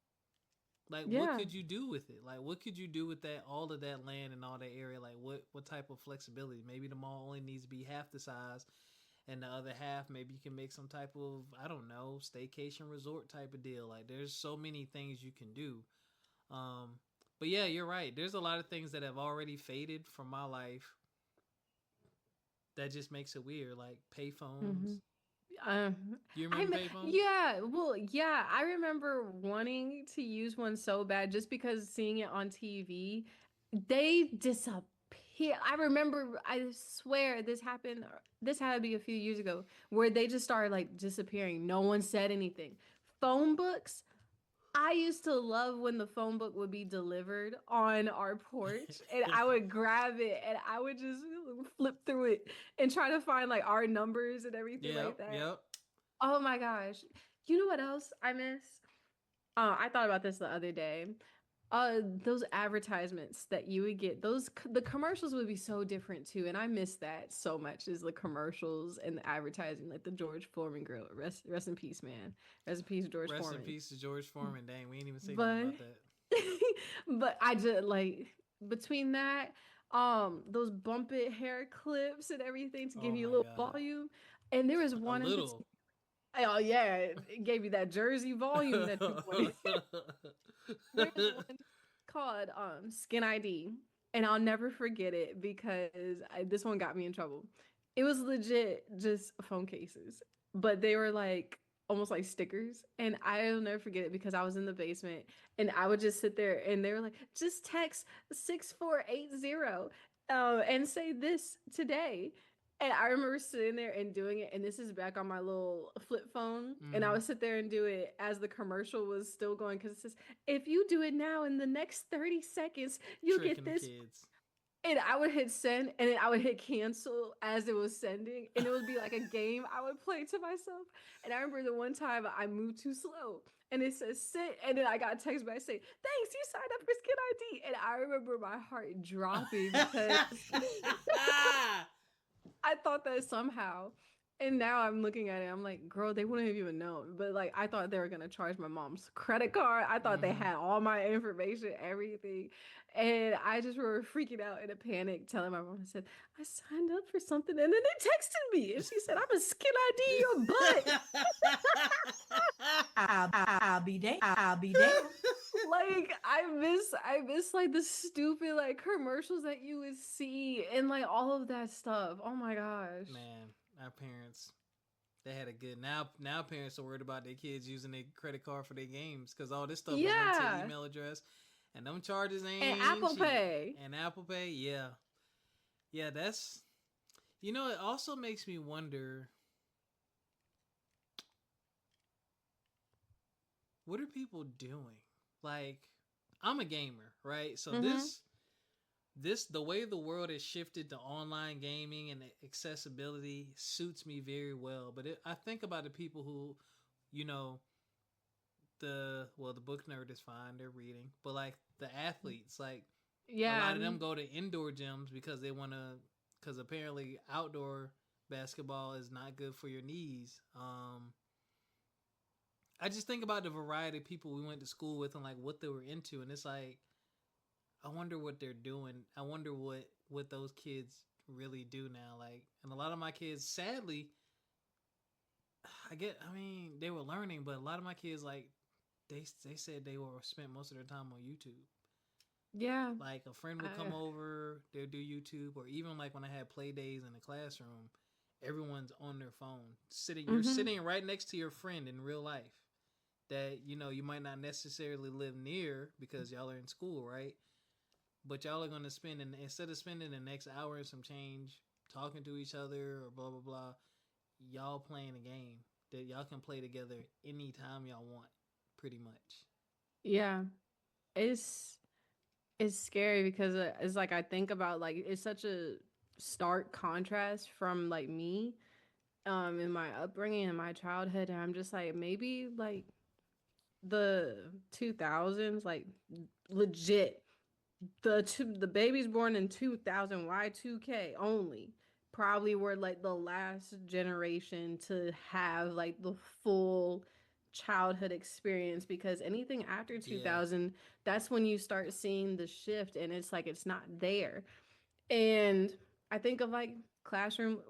Like, what Yeah. could you do with it? Like, what could you do with that, all of that land and all that area? Like, what type of flexibility? Maybe the mall only needs to be half the size, and the other half, maybe you can make some type of, I don't know, staycation resort type of deal. Like, there's so many things you can do. Um, but yeah, you're right. There's a lot of things that have already faded from my life that just makes it weird. Like payphones. Hmm. Uh, You I remember mean, payphones? yeah, well, yeah, I remember wanting to use one so bad just because seeing it on TV, they disappear. I remember, I swear this happened, this had to be a few years ago, where they just started like disappearing. No one said anything. Phone books, I used to love when the phone book would be delivered on our porch, and I would grab it and I would just flip through it and try to find like our numbers and everything Yep, like that. yep. Oh my gosh. You know what else I miss? I thought about this the other day. Those advertisements that you would get, the commercials would be so different too, and I miss that so much. Is the commercials and the advertising, like the George Foreman grill. Rest in peace, man. Rest in peace, George Rest in Foreman. peace to George Foreman. Dang, we ain't even say nothing But about that. but I just like between that, those bump it hair clips and everything to give Oh you a my little god. volume. And there was A one in particular. little. Oh yeah, it gave you that Jersey volume that you wanted. There's one called Skin ID, and I'll never forget it because this one got me in trouble. It was legit just phone cases, but they were like almost like stickers, and I'll never forget it because I was in the basement and I would just sit there and they were like, just text 6480 and say this today. And I remember sitting there and doing it, and this is back on my little flip phone, and I Mm-hmm. would sit there and do it as the commercial was still going because it says, if you do it now in the next 30 seconds, you'll Tricking get the this. kids. And I would hit send, and then I would hit cancel as it was sending, and it would be like a game I would play to myself. And I remember the one time I moved too slow, and it says sit, and then I got a text back saying, thanks, you signed up for Skin ID. And I remember my heart dropping because I thought that somehow And now I'm looking at it, I'm like, girl, they wouldn't have even known. But like, I thought they were gonna charge my mom's credit card. I thought they Mm-hmm. had all my information, everything. And I just remember freaking out in a panic, telling my mom, I said, I signed up for something. And then they texted me and she said, I'm a skin ID your butt. I'll be there. I'll be there. Like I miss like the stupid like commercials that you would see and like all of that stuff. Oh my gosh. Man, our parents, they had a good. Now parents are worried about their kids using their credit card for their games because all this stuff is linked to Yeah. email address, and them charges ain't And Apple cheap. Pay. And Apple Pay, yeah, yeah. That's, you know, it also makes me wonder, what are people doing? Like, I'm a gamer, right? So Mhm. this the way the world has shifted to online gaming and accessibility suits me very well. But I think about the people who, you know, the book nerd is fine, they're reading, but like the athletes, like a Yeah. lot of them go to indoor gyms because they want to, because apparently outdoor basketball is not good for your knees. I just think about the variety of people we went to school with and like what they were into, and it's like, I wonder what they're doing. I wonder what those kids really do now. Like, and a lot of my kids, sadly, I mean, they were learning, but a lot of my kids, like, they said they were spent most of their time on YouTube. Yeah. Like, a friend would come over, they'll do YouTube, or even like when I had play days in the classroom, everyone's on their phone, sitting. You're Mhm. sitting right next to your friend in real life that you might not necessarily live near because y'all are in school, right? But y'all are going to spend, instead of spending the next hour and some change talking to each other or blah blah blah, y'all playing a game that y'all can play together anytime y'all want, pretty much. Yeah. It's it's scary because it's like I think about like it's such a stark contrast from like me in my upbringing and my childhood, and I'm just like maybe like the 2000s like legit the babies born in 2000 Y2K only probably were like the last generation to have like the full childhood experience, because anything after Yeah, 2000, that's when you start seeing the shift and it's like it's not there. And I think of like classroom.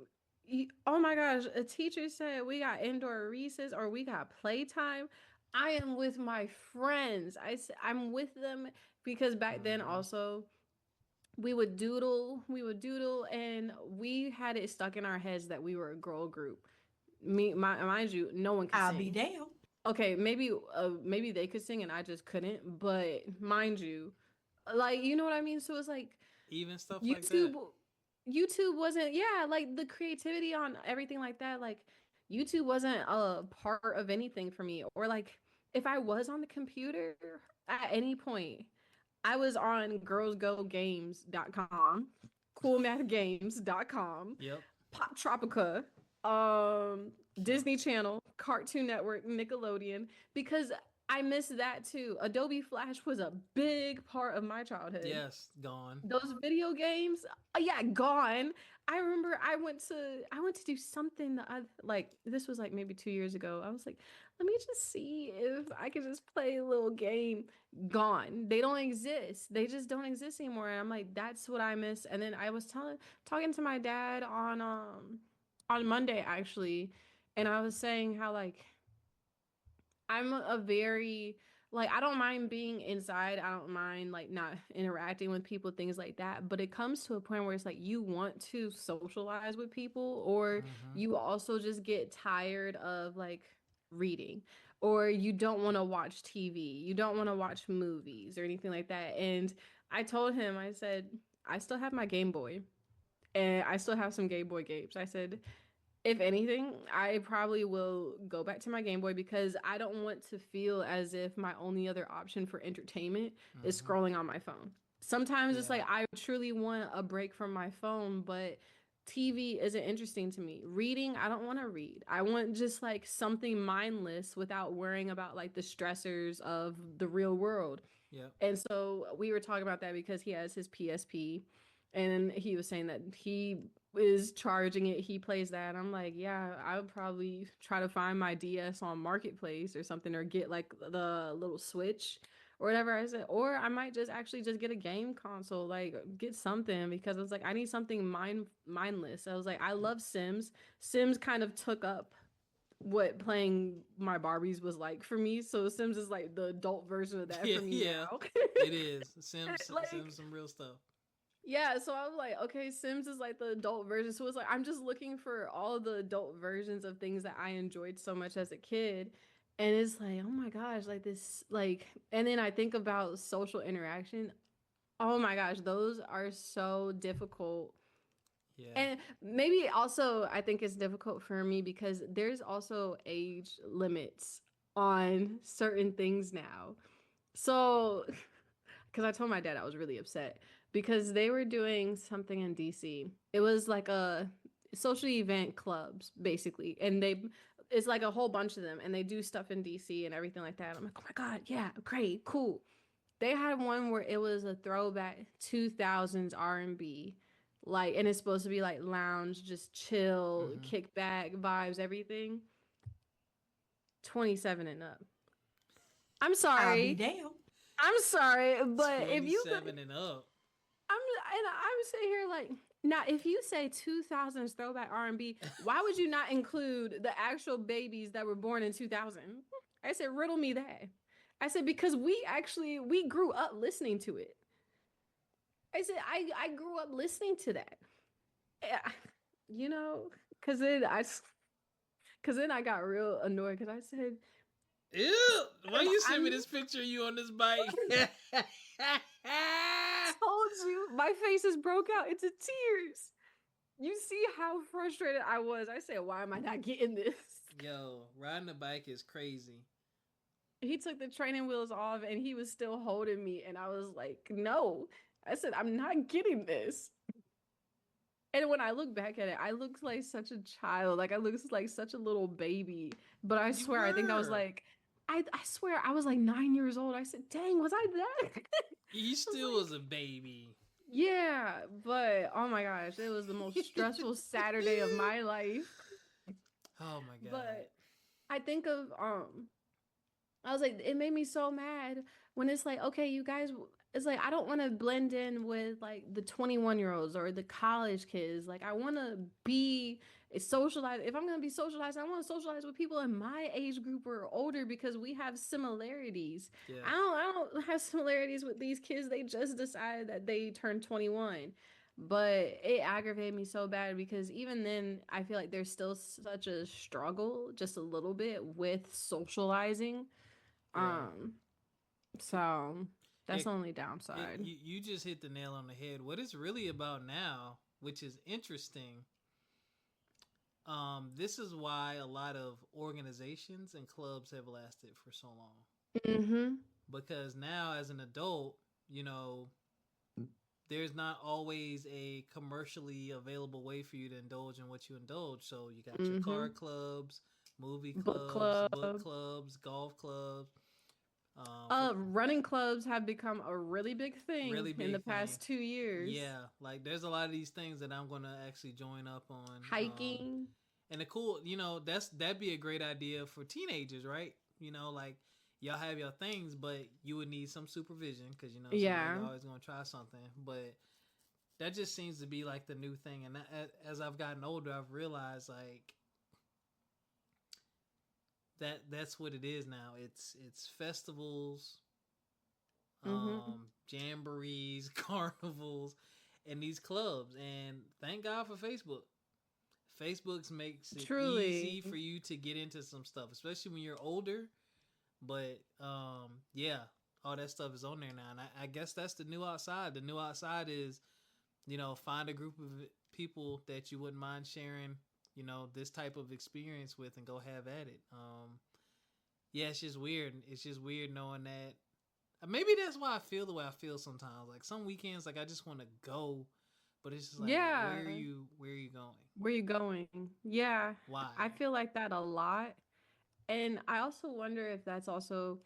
Oh my gosh, a teacher said we got indoor recess or we got playtime. I am with my friends. I'm with them because back then mm-hmm. also we would doodle, and we had it stuck in our heads that we were a girl group. Mind you, no one could I'll be sing. there. Okay, maybe they could sing and I just couldn't, but mind you, like you know what I mean. So it's like Even stuff like YouTube that. YouTube wasn't, yeah, like the creativity on everything like that, like YouTube wasn't a part of anything for me. Or like if I was on the computer at any point, I was on girlsgogames.com, coolmathgames.com, Yep. Pop Tropica, um, Disney Channel, Cartoon Network, Nickelodeon, because I miss that too. Adobe Flash was a big part of my childhood. Yes, gone. Those video games, yeah, gone. I remember I went to do something that like this was like maybe 2 years ago. I was like, let me just see if I can just play a little game. Gone. They don't exist. They just don't exist anymore. And I'm like, that's what I miss. And then I was talking to my dad on Monday actually, and I was saying how like I'm a very like I don't mind being inside. I don't mind like not interacting with people, things like that. But it comes to a point where it's like you want to socialize with people, or Mm-hmm. you also just get tired of like reading, or you don't want to watch TV, you don't want to watch movies or anything like that. And I told him, I said, I still have my Game Boy and I still have some Game Boy games. I said, if anything, I probably will go back to my Game Boy because I don't want to feel as if my only other option for entertainment is Mm-hmm. scrolling on my phone. Sometimes it's Yeah. like I truly want a break from my phone, but TV isn't interesting to me. Reading, I don't want to read. I want just like something mindless without worrying about like the stressors of the real world. Yep. And so we were talking about that because he has his PSP. And he was saying that he is charging it. He plays that. I'm like, yeah, I would probably try to find my DS on Marketplace or something, or get like the little Switch or whatever. I said, or I might just actually just get a game console, like get something, because I was like, I need something mindless. I was like, I love Sims. Sims kind of took up what playing my Barbies was like for me. So Sims is like the adult version of that Yeah, for me yeah, now. it is. Sims, Like, Sims, some real stuff. yeah, so I was like, okay, Sims is like the adult version. So it's like I'm just looking for all the adult versions of things that I enjoyed so much as a kid. And it's like, oh my gosh, like this, like, and then I think about social interaction. Oh my gosh, those are so difficult. Yeah. And maybe also I think it's difficult for me because there's also age limits on certain things now. So, because I told my dad I was really upset because they were doing something in DC. It was like a social event clubs basically, and it's like a whole bunch of them, and they do stuff in DC and everything like that. I'm like, oh my god, yeah, great, cool. They had one where it was a throwback 2000s R&B, like, and it's supposed to be like lounge, just chill, Mm-hmm. kickback vibes, everything. 27 and up. I'm I'll be sorry. damned. I'm sorry, but if you could, 27 and up. I'm sitting here like, now if you say 2000s throwback R&B, why would you not include the actual babies that were born in 2000? I said, riddle me that. I said, because we grew up listening to it. I said, I grew up listening to that. Yeah, you know, cause then I got real annoyed because I said, Ew! Why you send me I'm this picture of you on this bike? told you my face is broke out into tears. You see how frustrated I was. I said, why am I not getting this? Yo, riding a bike is crazy. He took the training wheels off and he was still holding me. And I was like, no. I said, I'm not getting this. And when I look back at it, I look like such a child. Like I look like such a little baby. But I You swear, I think I was were. like, I swear I was like 9 years old. I said, dang, was I that? You I was still like, was a baby. yeah, but oh my gosh, it was the most stressful Saturday of my life. Oh my god. But I think of I was like, it made me so mad when it's like, okay, you guys, it's like I don't want to blend in with like the 21-year-olds or the college kids. Like I want to be socialized. If I'm gonna be socialized, I want to socialize with people in my age group or older because we have similarities. Yeah. I don't have similarities with these kids. They just decided that they turned 21. But it aggravated me so bad because even then, I feel like there's still such a struggle, just a little bit, with socializing. Yeah. um, so Yeah. that's the only downside. You just hit the nail on the head. What it's really about now, which is interesting, this is why a lot of organizations and clubs have lasted for so long. Mm-hmm. Because now, as an adult, you know, there's not always a commercially available way for you to indulge in what you indulge. So you got your Mm-hmm. card clubs, movie Book clubs, book club. clubs, golf clubs. For Running clubs have become a really big thing really in the big thing. past 2 years. Yeah, like there's a lot of these things that I'm gonna actually join up on. Hiking. And the cool, that'd be a great idea for teenagers, right? Like y'all have your things, but you would need some supervision because Yeah. somebody's always gonna try something. But that just seems to be like the new thing. And as I've gotten older, I've realized like that's what it is now. It's festivals, Mm-hmm. jamborees, carnivals, and these clubs. And thank God for Facebook. Facebook makes it Truly. easy for you to get into some stuff, especially when you're older. But yeah, all that stuff is on there now, and I guess that's the new outside. The new outside is, find a group of people that you wouldn't mind sharing, this type of experience with, and go have at it. Yeah, it's just weird. It's just weird knowing that. Maybe that's why I feel the way I feel sometimes. Like some weekends, like I just want to go, but it's just like, Yeah. where are you? Where are you going? Where you going? Yeah. Why? I feel like that a lot. And I also wonder if that's also,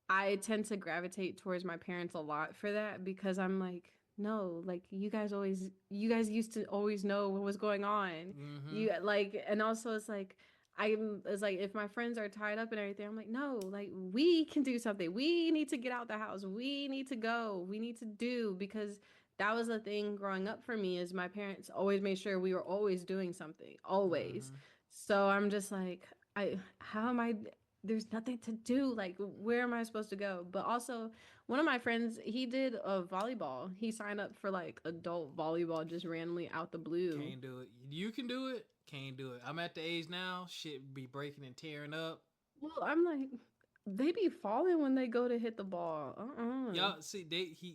I tend to gravitate towards my parents a lot for that because I'm like, no, like you guys used to always know what was going on. Mm-hmm. You like, and also it's like if my friends are tied up and everything, I'm like, no, like we can do something. We need to get out the house. We need to go. We need to do because that was the thing growing up for me is my parents always made sure we were always doing something, always. Mm-hmm. So I'm just like, how am I? There's nothing to do. Like, where am I supposed to go? But also, one of my friends, he did a volleyball. He signed up for like adult volleyball just randomly out the blue. Can't do it. You can do it. Can't do it. I'm at the age now. Shit be breaking and tearing up. Well, I'm like, they be falling when they go to hit the ball. Y'all see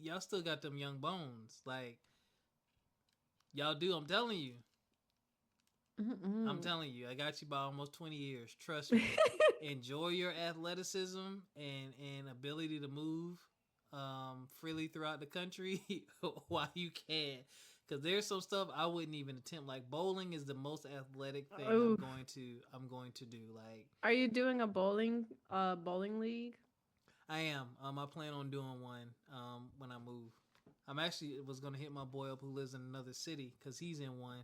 y'all still got them young bones. Like y'all do. I'm telling you. I'm Mm-mm. telling you. I got you by almost 20 years. Trust me. Enjoy your athleticism and ability to move freely throughout the country while you can. Because there's some stuff I wouldn't even attempt. Like bowling is the most athletic thing Oh, I'm going to do. Like are you doing a bowling league? I am. I plan on doing one when I move. I'm actually was gonna hit my boy up who lives in another city because he's in one,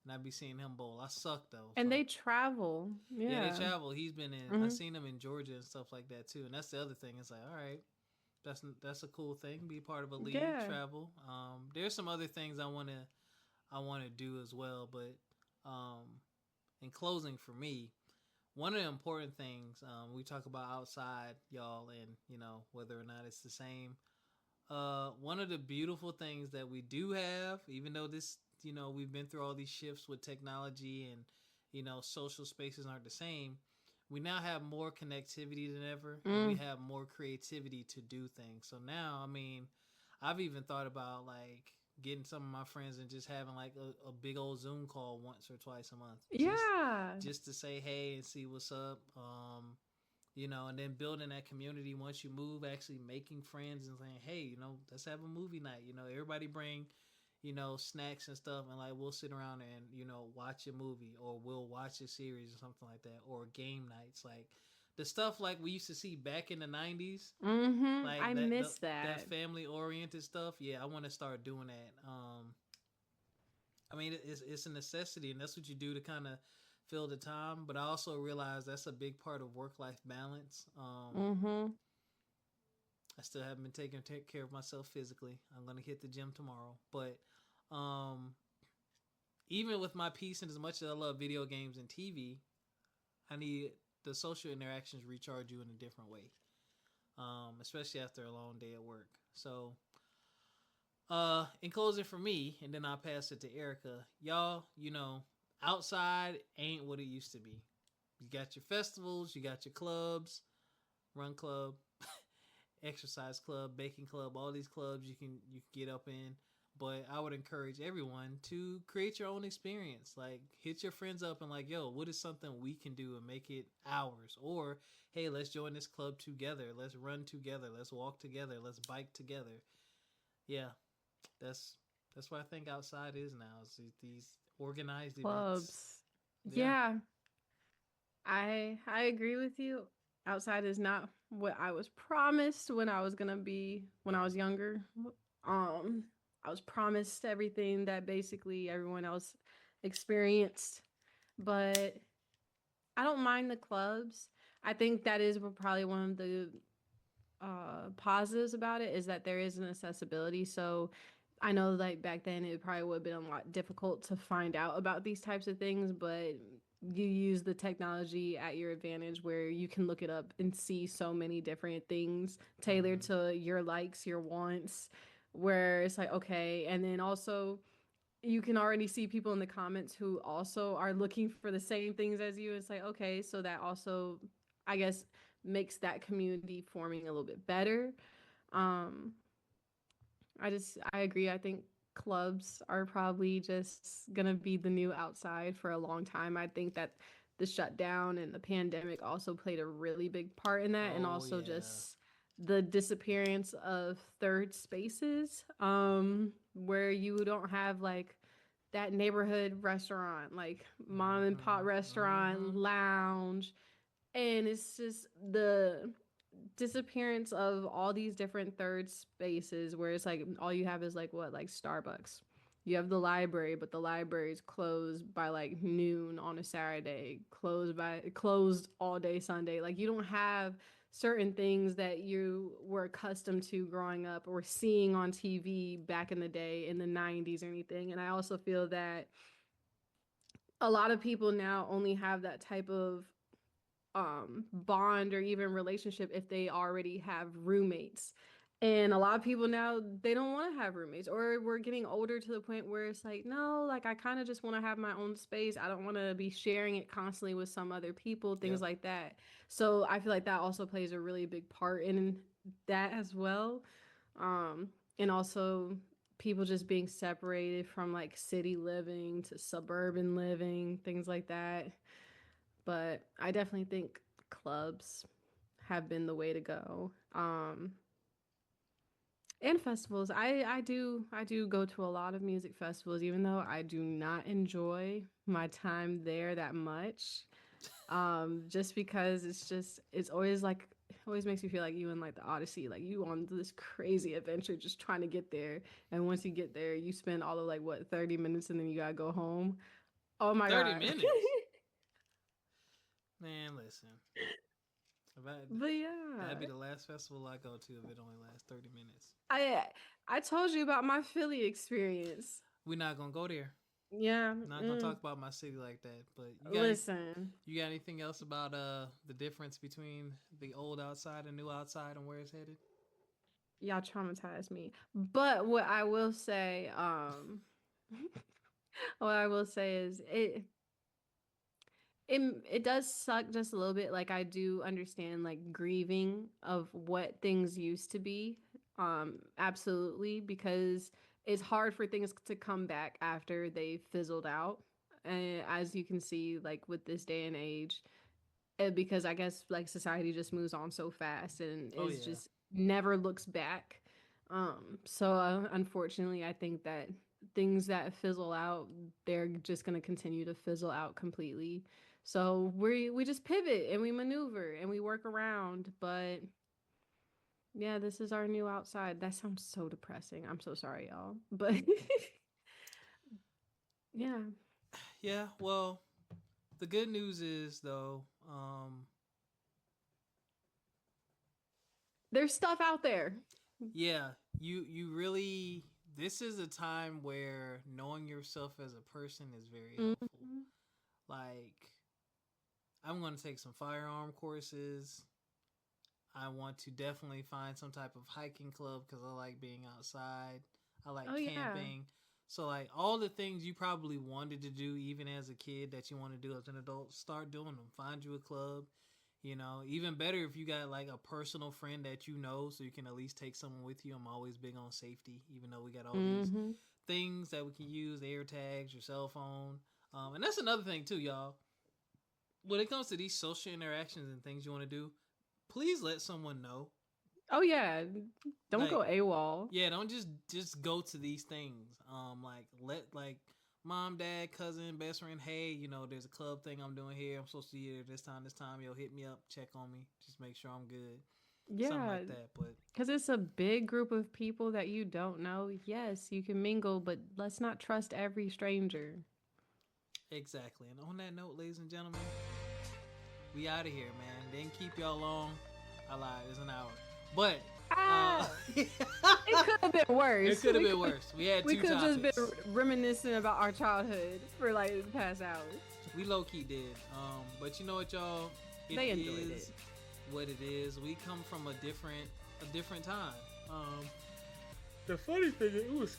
and I'd be seeing him bowl. I suck though, And so they travel. yeah, they Yeah. travel. He's been in. I Hmm. seen him in Georgia and stuff like that too. And that's the other thing. It's like, all right, that's a cool thing. Be part of a league, Yeah. travel. There's some other things I wanna do as well. But um, in closing, for me, one of the important things we talk about outside, y'all, and whether or not it's the same. One of the beautiful things that we do have, even though this, we've been through all these shifts with technology and social spaces aren't the same. We now have more connectivity than ever, and we Mm. have more creativity to do things. So now, I mean, I've even thought about like getting some of my friends and just having like a big old Zoom call once or twice a month, Yeah. just to say hey and see what's up. And then building that community once you move, actually making friends and saying, hey, let's have a movie night. Everybody bring, snacks and stuff, and like we'll sit around and watch a movie, or we'll watch a series or something like that, or game nights, like the stuff like we used to see back in the '90s, I like miss that that. family oriented stuff. Yeah, I want to start doing that. I mean, it's a necessity, and that's what you do to kind of fill the time. But I also realize that's a big part of work life balance. Mm-hmm. I still haven't been taking care of myself physically. I'm gonna hit the gym tomorrow, but um, even with my piece and as much as I love video games and TV, I need the social interactions recharge you in a different way. Especially after a long day at work. So in closing for me, and then I'll pass it to Erica. Y'all, outside ain't what it used to be. You got your festivals, you got your clubs, run club, exercise club, baking club, all these clubs you can get up in. But I would encourage everyone to create your own experience. Like hit your friends up and like, yo, what is something we can do and make it ours? Or hey, let's join this club together. Let's run together. Let's walk together. Let's bike together. Yeah, that's that's what I think outside is now. Is these organized events. Clubs. Yeah. Yeah, I agree with you. Outside is not what I was promised when I was younger. Um, I was promised everything that basically everyone else experienced, but I don't mind the clubs. I think that is probably one of the positives about it is that there is an accessibility. So I know like back then it probably would have been a lot difficult to find out about these types of things, but you use the technology at your advantage where you can look it up and see so many different things tailored Mm-hmm. to your likes, your wants, where it's like, okay. And then also, you can already see people in the comments who also are looking for the same things as you. It's like, okay, so that also, I guess, makes that community forming a little bit better. Um, I agree. I think clubs are probably just gonna be the new outside for a long time. I think that the shutdown and the pandemic also played a really big part in that, and Oh also yeah. just the disappearance of third spaces, where you don't have like that neighborhood restaurant, like mom and pop Mm-hmm. restaurant, Mm-hmm. lounge, and it's just the disappearance of all these different third spaces where it's like all you have is like what, like Starbucks. You have the library, but the library is closed by like noon on a Saturday, closed all day Sunday. Like you don't have certain things that you were accustomed to growing up or seeing on TV back in the day in the 90s or anything. And I also feel that a lot of people now only have that type of bond or even relationship if they already have roommates. And a lot of people now, they don't want to have roommates, or we're getting older to the point where it's like, no, like I kind of just want to have my own space. I don't want to be sharing it constantly with some other people, things like that. So I feel like that also plays a really big part in that as well. And also people just being separated from like city living to suburban living, things like that. But I definitely think clubs have been the way to go. And festivals. I do go to a lot of music festivals, even though I do not enjoy my time there that much. Just because it's always like, it always makes me feel like you in like the Odyssey, like you on this crazy adventure just trying to get there. And once you get there, you spend all of like what, 30 minutes and then you gotta go home. Oh my 30 god. minutes? Man, listen. But yeah. That'd be the last festival I go to if it only lasts 30 minutes. I told you about my Philly experience. We're not gonna go there. Yeah. Not gonna talk about my city like that. But you got anything else about the difference between the old outside and new outside and where it's headed? Y'all traumatized me. But what I will say, what I will say is it does suck just a little bit. Like I do understand like grieving of what things used to be. Absolutely, because it's hard for things to come back after they fizzled out. And as you can see, like with this day and age, because I guess like society just moves on so fast and just never looks back. So unfortunately, I think that things that fizzle out, they're just going to continue to fizzle out completely. So we just pivot and we maneuver and we work around. But yeah, this is our new outside. That sounds so depressing. I'm so sorry, y'all. But yeah. Yeah, well, the good news is though, there's stuff out there. Yeah, you really, this is a time where knowing yourself as a person is very helpful. Like, I'm going to take some firearm courses. I want to definitely find some type of hiking club because I like being outside. I like camping. Yeah. So, like, all the things you probably wanted to do even as a kid that you want to do as an adult, start doing them. Find you a club. You know, even better if you got like a personal friend that you know, so you can at least take someone with you. I'm always big on safety, even though we got all these things that we can use, air tags, your cell phone. And that's another thing too, y'all. When it comes to these social interactions and things you want to do, please let someone know. Oh yeah, don't go AWOL. Yeah, don't just go to these things. Let mom, dad, cousin, best friend, hey, you know, there's a club thing I'm doing here. I'm supposed to be here this time. Yo, hit me up, check on me, just make sure I'm good. Yeah, something like that. But because it's a big group of people that you don't know. Yes, you can mingle, but let's not trust every stranger. Exactly. And on that note, ladies and gentlemen, we out of here, man. Didn't keep y'all long. I lied. It's an hour. But it could have been worse. It could have been worse. We had two topics. We could have just been reminiscing about our childhood for like the past hours. We low key did. But you know what, y'all? They enjoyed it. What it is. We come from a different time. The funny thing is,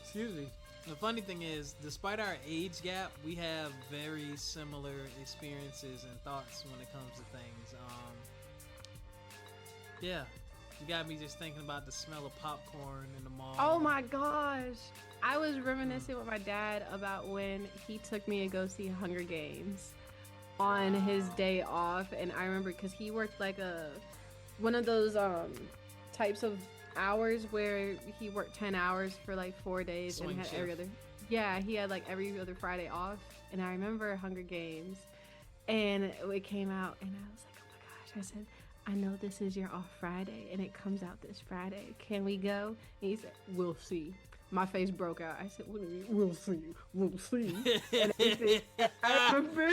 excuse me. The funny thing is, despite our age gap, we have very similar experiences and thoughts when it comes to things. Yeah, you got me just thinking about the smell of popcorn in the mall. Oh my gosh. I was reminiscing with my dad about when he took me to go see Hunger Games on his day off. And I remember because he worked like one of those types of hours where he worked 10 hours for like 4 days. Swing and had shift. every other. Yeah, he had like every other Friday off. And I remember Hunger Games. And it came out and I was like, I said, I know this is your off Friday and it comes out this Friday. Can we go? And he said, we'll see. My face broke out. I said, what do you mean? We'll see. We'll see. And I remember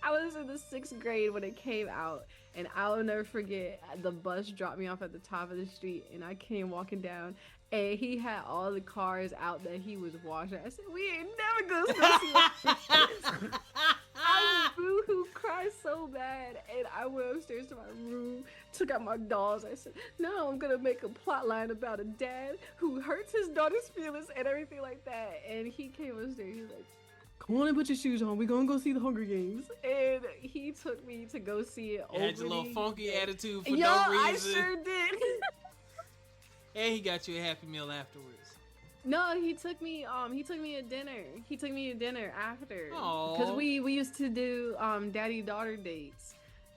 I was in the 6th grade when it came out. And I'll never forget, the bus dropped me off at the top of the street. And I came walking down. And he had all the cars out that he was washing. I said, we ain't never gonna go see that. I boo-hoo cried so bad, and I went upstairs to my room, took out my dolls. I said, "No, I'm gonna make a plot line about a dad who hurts his daughter's feelings and everything like that." And he came upstairs. He was like, "Come on and put your shoes on. We're gonna go see the Hunger Games." And he took me to go see it. You had your little funky attitude for Yo, no reason. I sure did. And he got you a Happy Meal afterwards. No, he took me to dinner. He took me to dinner after. Aww. Because we used to do daddy-daughter dates.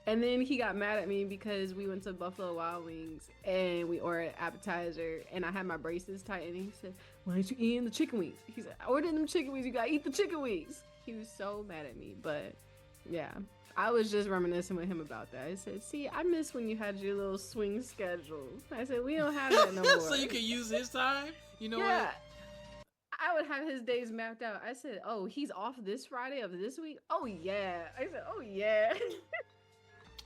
And then he got mad at me because we went to Buffalo Wild Wings and we ordered appetizer and I had my braces tight and he said, "Why aren't you eating the chicken wings?" He said, "I ordered them chicken wings, you gotta eat the chicken wings." He was so mad at me, but yeah. I was just reminiscing with him about that. I said, "See, I miss when you had your little swing schedule." I said, "We don't have that no more." So you can use his time? You know Yeah. what? I would have his days mapped out. I said, "Oh, he's off this Friday of this week? Oh, yeah." I said, "Oh, yeah."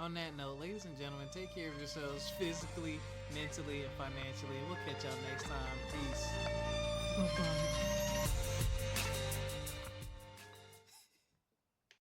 On that note, ladies and gentlemen, take care of yourselves physically, mentally, and financially. We'll catch y'all next time. Peace. Bye-bye.